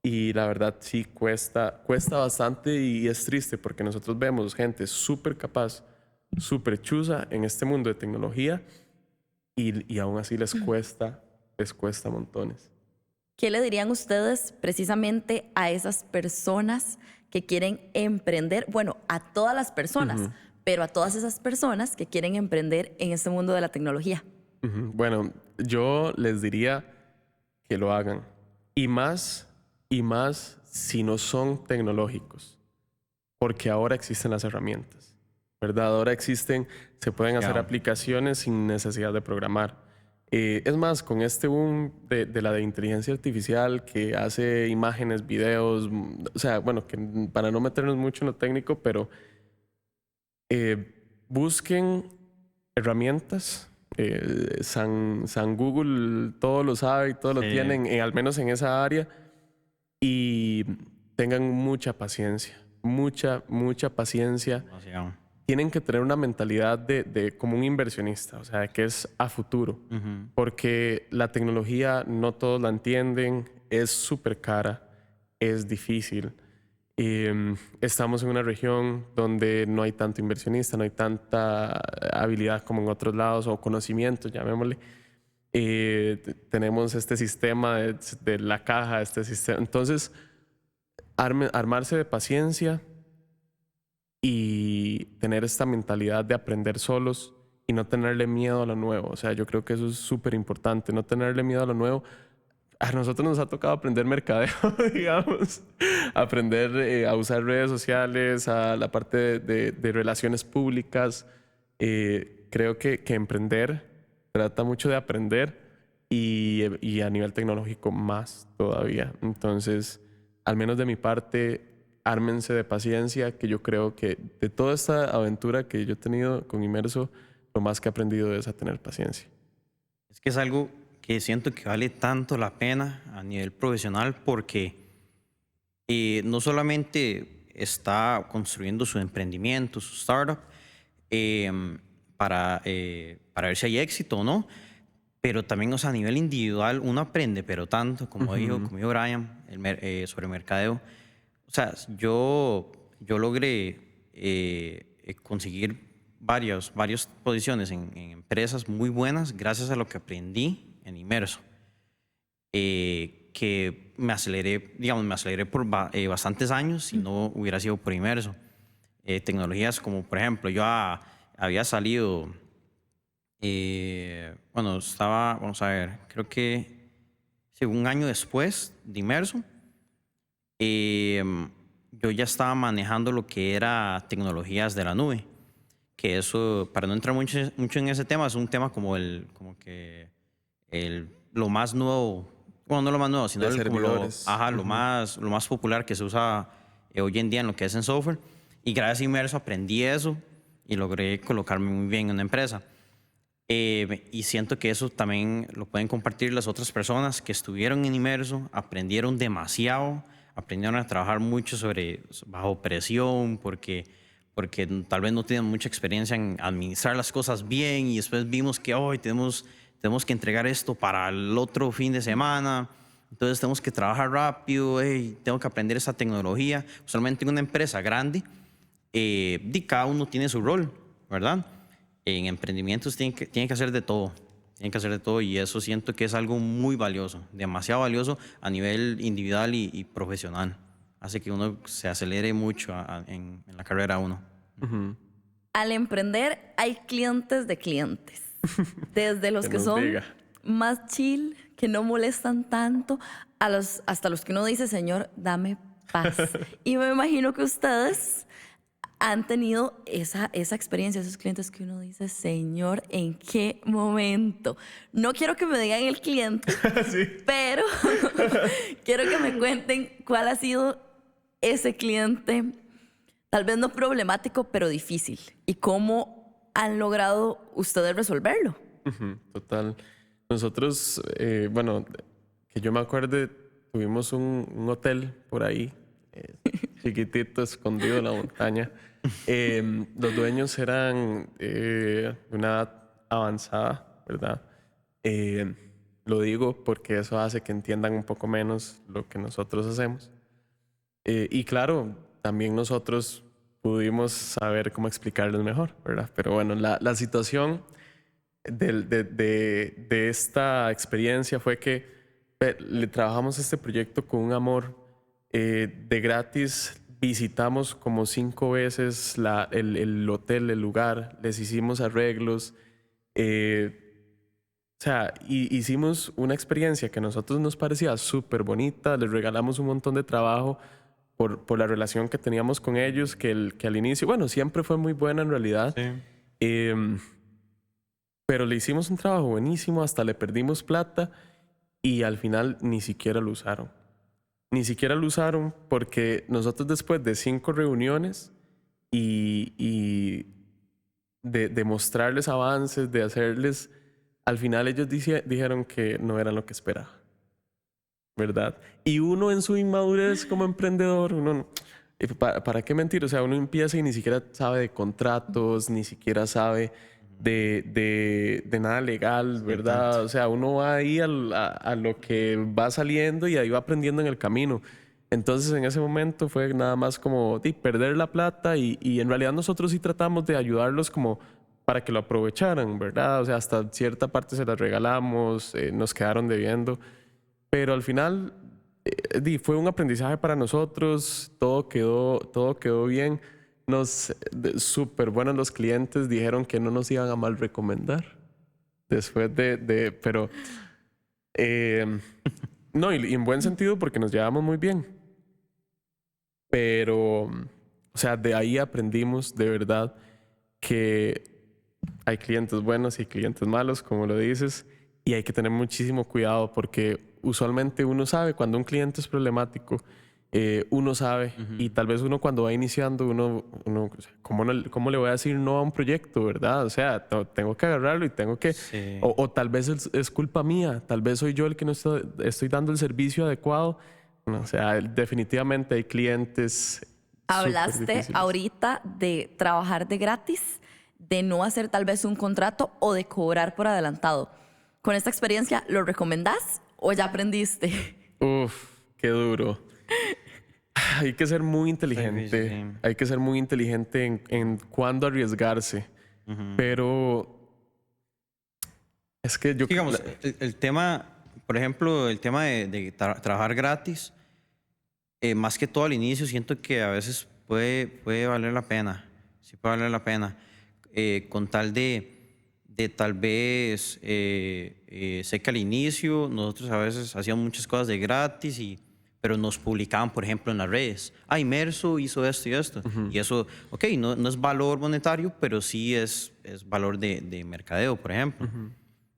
Y la verdad sí cuesta bastante y es triste porque nosotros vemos gente súper capaz, súper chusa en este mundo de tecnología y aún así les cuesta montones. ¿Qué le dirían ustedes precisamente a esas personas que quieren emprender? Bueno, a todas las personas, pero a todas esas personas que quieren emprender en este mundo de la tecnología. Bueno, yo les diría que lo hagan. Y más si no son tecnológicos. Porque ahora existen las herramientas, ¿verdad? Ahora se pueden hacer aplicaciones sin necesidad de programar. Es más, con este boom de la inteligencia artificial que hace imágenes, videos, o sea, bueno, que para no meternos mucho en lo técnico, pero busquen herramientas. San Google todo lo sabe y todo lo tienen, al menos en esa área. Y tengan mucha paciencia, mucha paciencia. Demasiado. Tienen que tener una mentalidad de como un inversionista, o sea, que es a futuro. Porque la tecnología no todos la entienden, es súper cara, es difícil. Estamos en una región donde no hay tanto inversionista, no hay tanta habilidad como en otros lados o conocimiento, llamémosle. Tenemos este sistema de la caja, este sistema. Entonces, armarse de paciencia y tener esta mentalidad de aprender solos y no tenerle miedo a lo nuevo. O sea, yo creo que eso es súper importante, no tenerle miedo a lo nuevo. A nosotros nos ha tocado aprender mercadeo, digamos, aprender a usar redes sociales, a la parte de relaciones públicas. Creo que emprender trata mucho de aprender y a nivel tecnológico más todavía. Entonces, al menos de mi parte, ármense de paciencia, que yo creo que de toda esta aventura que yo he tenido con Inmerso, lo más que he aprendido es a tener paciencia. Es que es algo que siento que vale tanto la pena a nivel profesional porque no solamente está construyendo su emprendimiento, su startup, para ver si hay éxito o no, pero también, o sea, a nivel individual uno aprende, pero tanto, como dijo Brian, sobre mercadeo. O sea, yo logré conseguir varias posiciones en empresas muy buenas gracias a lo que aprendí en Inmerso. Que me aceleré por bastantes años si no hubiera sido por Inmerso. Tecnologías como, por ejemplo, yo había salido, vamos a ver, creo que un año después de Inmerso, yo ya estaba manejando lo que era tecnologías de la nube, que eso, para no entrar mucho en ese tema, es un tema como lo más nuevo, bueno, no lo más nuevo, sino lo más popular que se usa hoy en día en lo que es en software. Y gracias a Inmerso aprendí eso y logré colocarme muy bien en una empresa. Y siento que eso también lo pueden compartir las otras personas que estuvieron en Inmerso, aprendieron demasiado, aprendieron a trabajar mucho bajo presión, porque tal vez no tienen mucha experiencia en administrar las cosas bien y después vimos que hoy tenemos que entregar esto para el otro fin de semana, entonces tenemos que trabajar rápido, tengo que aprender esa tecnología. Usualmente en una empresa grande, cada uno tiene su rol, ¿verdad? En emprendimientos tienen que hacer de todo. Tienen que hacer de todo y eso siento que es algo muy valioso, demasiado valioso a nivel individual y profesional. Hace que uno se acelere mucho en la carrera uno. Al emprender hay clientes de clientes. Desde los que son más chill, que no molestan tanto, hasta los que uno dice, Señor, dame paz. Y me imagino que ustedes han tenido esa experiencia, esos clientes que uno dice, Señor, ¿en qué momento? No quiero que me digan el cliente, Sí. pero quiero que me cuenten cuál ha sido ese cliente, tal vez no problemático, pero difícil, y cómo han logrado ustedes resolverlo. Ujú, total. Nosotros, bueno, que yo me acuerde, tuvimos un hotel por ahí, chiquitito, escondido en la montaña. Los dueños eran de una edad avanzada, ¿verdad? Lo digo porque eso hace que entiendan un poco menos lo que nosotros hacemos. Y claro, también nosotros pudimos saber cómo explicarles mejor, ¿verdad? Pero bueno, la situación de esta experiencia fue que le trabajamos este proyecto con un amor. De gratis visitamos como 5 veces el hotel, el lugar, les hicimos arreglos. O sea, hicimos una experiencia que a nosotros nos parecía súper bonita, les regalamos un montón de trabajo por la relación que teníamos con ellos, que al inicio, bueno, siempre fue muy buena en realidad. Sí. Pero le hicimos un trabajo buenísimo, hasta le perdimos plata y al final ni siquiera lo usaron. Ni siquiera lo usaron porque nosotros después de 5 reuniones y de mostrarles avances, de hacerles, al final ellos dijeron que no eran lo que esperaba, ¿verdad? Y uno en su inmadurez como emprendedor, uno, ¿para qué mentir? O sea, uno empieza y ni siquiera sabe de contratos, ni siquiera sabe de nada legal, ¿verdad? O sea, uno va ahí a lo que va saliendo y ahí va aprendiendo en el camino. Entonces, en ese momento fue nada más como perder la plata y en realidad nosotros sí tratamos de ayudarlos como para que lo aprovecharan, ¿verdad? O sea, hasta cierta parte se las regalamos, nos quedaron debiendo, pero al final fue un aprendizaje para nosotros, todo quedó bien. Súper buenos los clientes, dijeron que no nos iban a mal recomendar después pero no, y en buen sentido porque nos llevamos muy bien, pero o sea, de ahí aprendimos de verdad que hay clientes buenos y clientes malos, como lo dices, y hay que tener muchísimo cuidado porque usualmente uno sabe cuando un cliente es problemático. Uno sabe, y tal vez uno cuando va iniciando, o sea, ¿cómo le voy a decir no a un proyecto, verdad? O sea, tengo que agarrarlo y tengo que... Sí. O tal vez es culpa mía, tal vez soy yo el que no estoy dando el servicio adecuado. No, o sea, definitivamente hay clientes... Hablaste ahorita de trabajar de gratis, de no hacer tal vez un contrato o de cobrar por adelantado. Con esta experiencia, ¿lo recomendás o ya aprendiste? Uf, qué duro. Hay que ser muy inteligente. Sí. Hay que ser muy inteligente en cuándo arriesgarse. Pero es que yo... Digamos, el tema, por ejemplo, el tema de trabajar gratis, más que todo al inicio, siento que a veces puede valer la pena. Sí puede valer la pena. Con tal de tal vez, sé que al inicio nosotros a veces hacíamos muchas cosas de gratis, pero nos publicaban, por ejemplo, en las redes. Inmerso hizo esto y esto. Y eso, ok, no es valor monetario, pero sí es valor de mercadeo, por ejemplo.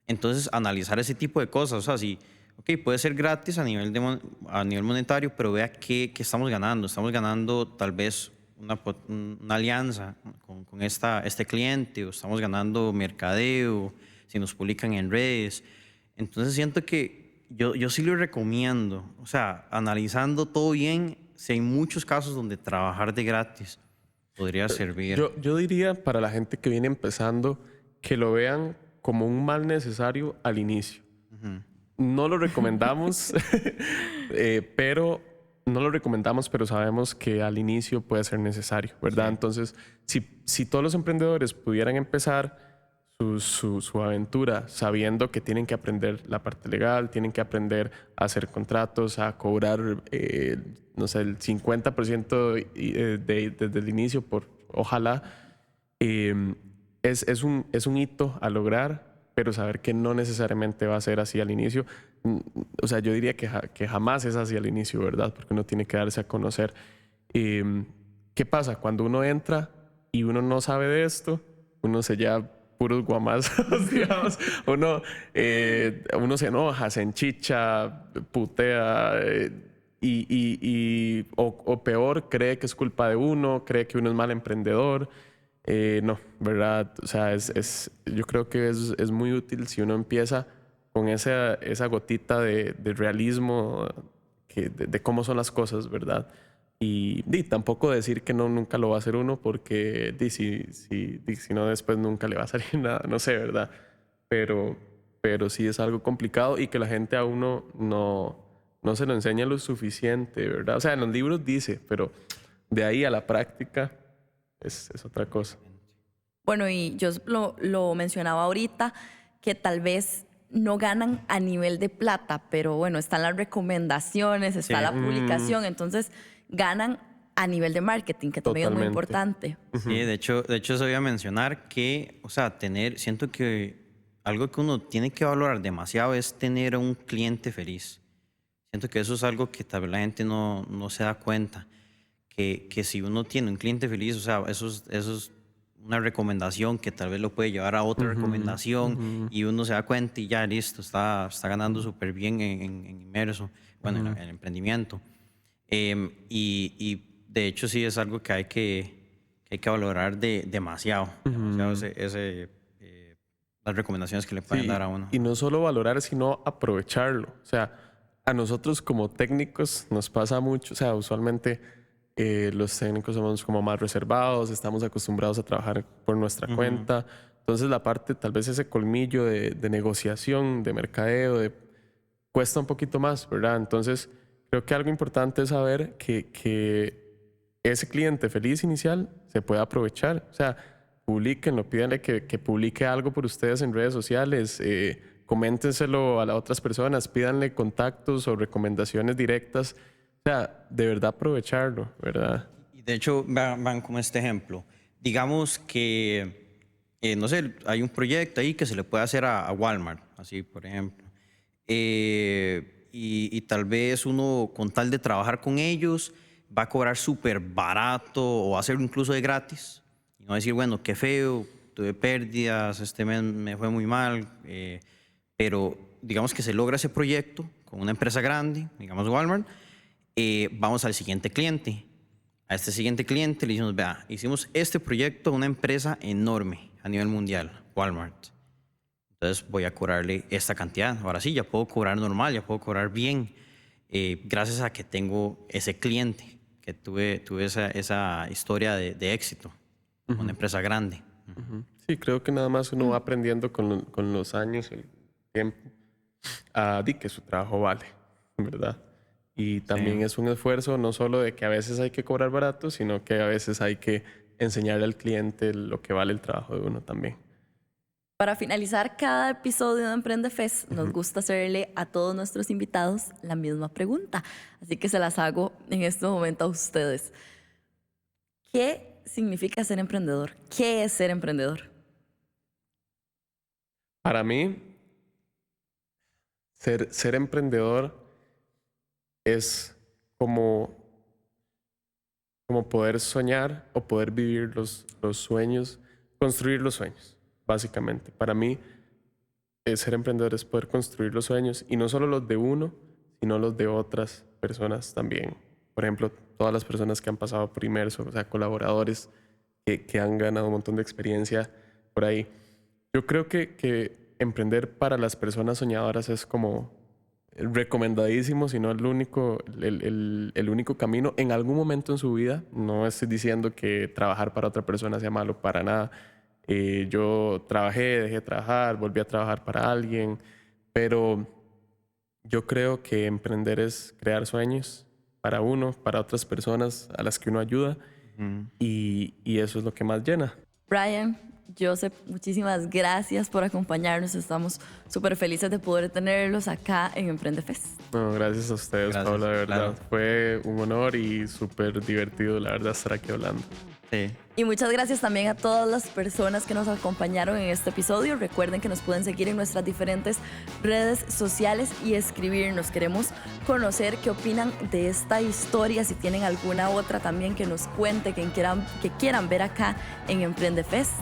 Entonces, analizar ese tipo de cosas. O sea, sí, ok, puede ser gratis a nivel monetario, pero vea qué estamos ganando. Estamos ganando tal vez una alianza con este cliente, o estamos ganando mercadeo, si nos publican en redes. Entonces, siento que yo sí lo recomiendo. O sea, analizando todo bien, si hay muchos casos donde trabajar de gratis podría servir. Yo diría para la gente que viene empezando que lo vean como un mal necesario al inicio. No lo recomendamos, pero sabemos que al inicio puede ser necesario, ¿verdad? Sí. Entonces, si todos los emprendedores pudieran empezar su aventura sabiendo que tienen que aprender la parte legal, tienen que aprender a hacer contratos, a cobrar, no sé, el 50% desde el inicio, ojalá, es un hito a lograr, pero saber que no necesariamente va a ser así al inicio. O sea, yo diría que jamás es así al inicio, ¿verdad? Porque uno tiene que darse a conocer. ¿qué pasa? Cuando uno entra y uno no sabe de esto, uno se lleva puros guamazos, digamos. Uno se enoja, se enchicha, putea, o peor, cree que es culpa de uno, cree que uno es mal emprendedor. No, ¿verdad? O sea, yo creo que es muy útil si uno empieza con esa gotita de realismo de cómo son las cosas, ¿verdad? Y tampoco decir que no, nunca lo va a hacer uno, porque si no, después nunca le va a salir nada, no sé, ¿verdad? Pero sí es algo complicado y que la gente a uno no se lo enseña lo suficiente, ¿verdad? O sea, en los libros dice, pero de ahí a la práctica es otra cosa. Bueno, y yo lo mencionaba ahorita, que tal vez no ganan a nivel de plata, pero bueno, están las recomendaciones, está Sí. la publicación, entonces ganan a nivel de marketing, que también es muy Totalmente. importante. Sí, de hecho se voy a mencionar que, o sea, siento que algo que uno tiene que valorar demasiado es tener a un cliente feliz. Siento que eso es algo que tal vez la gente no se da cuenta. Que si uno tiene un cliente feliz, o sea, eso es una recomendación que tal vez lo puede llevar a otra recomendación y uno se da cuenta y ya listo, está ganando súper bien en inmerso, bueno, en el emprendimiento. Y de hecho sí es algo que hay que valorar demasiado, demasiado las recomendaciones que le pueden Sí, dar a uno. y no solo valorar, sino aprovecharlo. O sea, a nosotros como técnicos nos pasa mucho. O sea, usualmente los técnicos somos como más reservados, estamos acostumbrados a trabajar por nuestra cuenta. Entonces la parte, tal vez ese colmillo de negociación, de mercadeo, cuesta un poquito más, ¿verdad? Entonces creo que algo importante es saber que ese cliente feliz inicial se puede aprovechar. O sea, publíquenlo, pídanle que publique algo por ustedes en redes sociales, coméntenselo a las otras personas, pídanle contactos o recomendaciones directas. O sea, de verdad aprovecharlo, ¿verdad? Y de hecho, van como este ejemplo. Digamos que, no sé, hay un proyecto ahí que se le puede hacer a Walmart, así, por ejemplo. Y tal vez uno, con tal de trabajar con ellos, va a cobrar súper barato o va a ser incluso de gratis. Y no va a decir, bueno, qué feo, tuve pérdidas, este mes me fue muy mal. Pero digamos que se logra ese proyecto con una empresa grande, digamos Walmart. Vamos al siguiente cliente. A este siguiente cliente le decimos, vea, hicimos este proyecto a una empresa enorme a nivel mundial, Walmart. Entonces voy a cobrarle esta cantidad. Ahora sí, ya puedo cobrar normal, ya puedo cobrar bien, gracias a que tengo ese cliente, que tuve esa historia de éxito, con una empresa grande. Sí, creo que nada más uno va aprendiendo con los años, el tiempo, a que su trabajo vale, ¿verdad? Y también Sí. es un esfuerzo no solo de que a veces hay que cobrar barato, sino que a veces hay que enseñarle al cliente lo que vale el trabajo de uno también. Para finalizar cada episodio de Emprende Fest, nos gusta hacerle a todos nuestros invitados la misma pregunta. Así que se las hago en este momento a ustedes. ¿Qué significa ser emprendedor? ¿Qué es ser emprendedor? Para mí, ser emprendedor es como poder soñar o poder vivir los sueños, construir los sueños, básicamente. Para mí, ser emprendedor es poder construir los sueños, y no solo los de uno, sino los de otras personas también. Por ejemplo, todas las personas que han pasado por Inmerso, o sea, colaboradores que han ganado un montón de experiencia por ahí. Yo creo que emprender para las personas soñadoras es como recomendadísimo, si no el único camino en algún momento en su vida. No estoy diciendo que trabajar para otra persona sea malo, para nada. Yo trabajé, dejé de trabajar, volví a trabajar para alguien, pero yo creo que emprender es crear sueños para uno, para otras personas a las que uno ayuda, y eso es lo que más llena. Brian, Joseph, muchísimas gracias por acompañarnos. Estamos súper felices de poder tenerlos acá en Emprende Fest. No, gracias a ustedes, Gracias, Paula, de verdad. claro. Fue un honor y súper divertido, la verdad, estar aquí hablando. Sí. Y muchas gracias también a todas las personas que nos acompañaron en este episodio. Recuerden que nos pueden seguir en nuestras diferentes redes sociales y escribirnos. Queremos conocer qué opinan de esta historia. Si tienen alguna otra también que nos cuente, que quieran ver acá en Emprende Fest.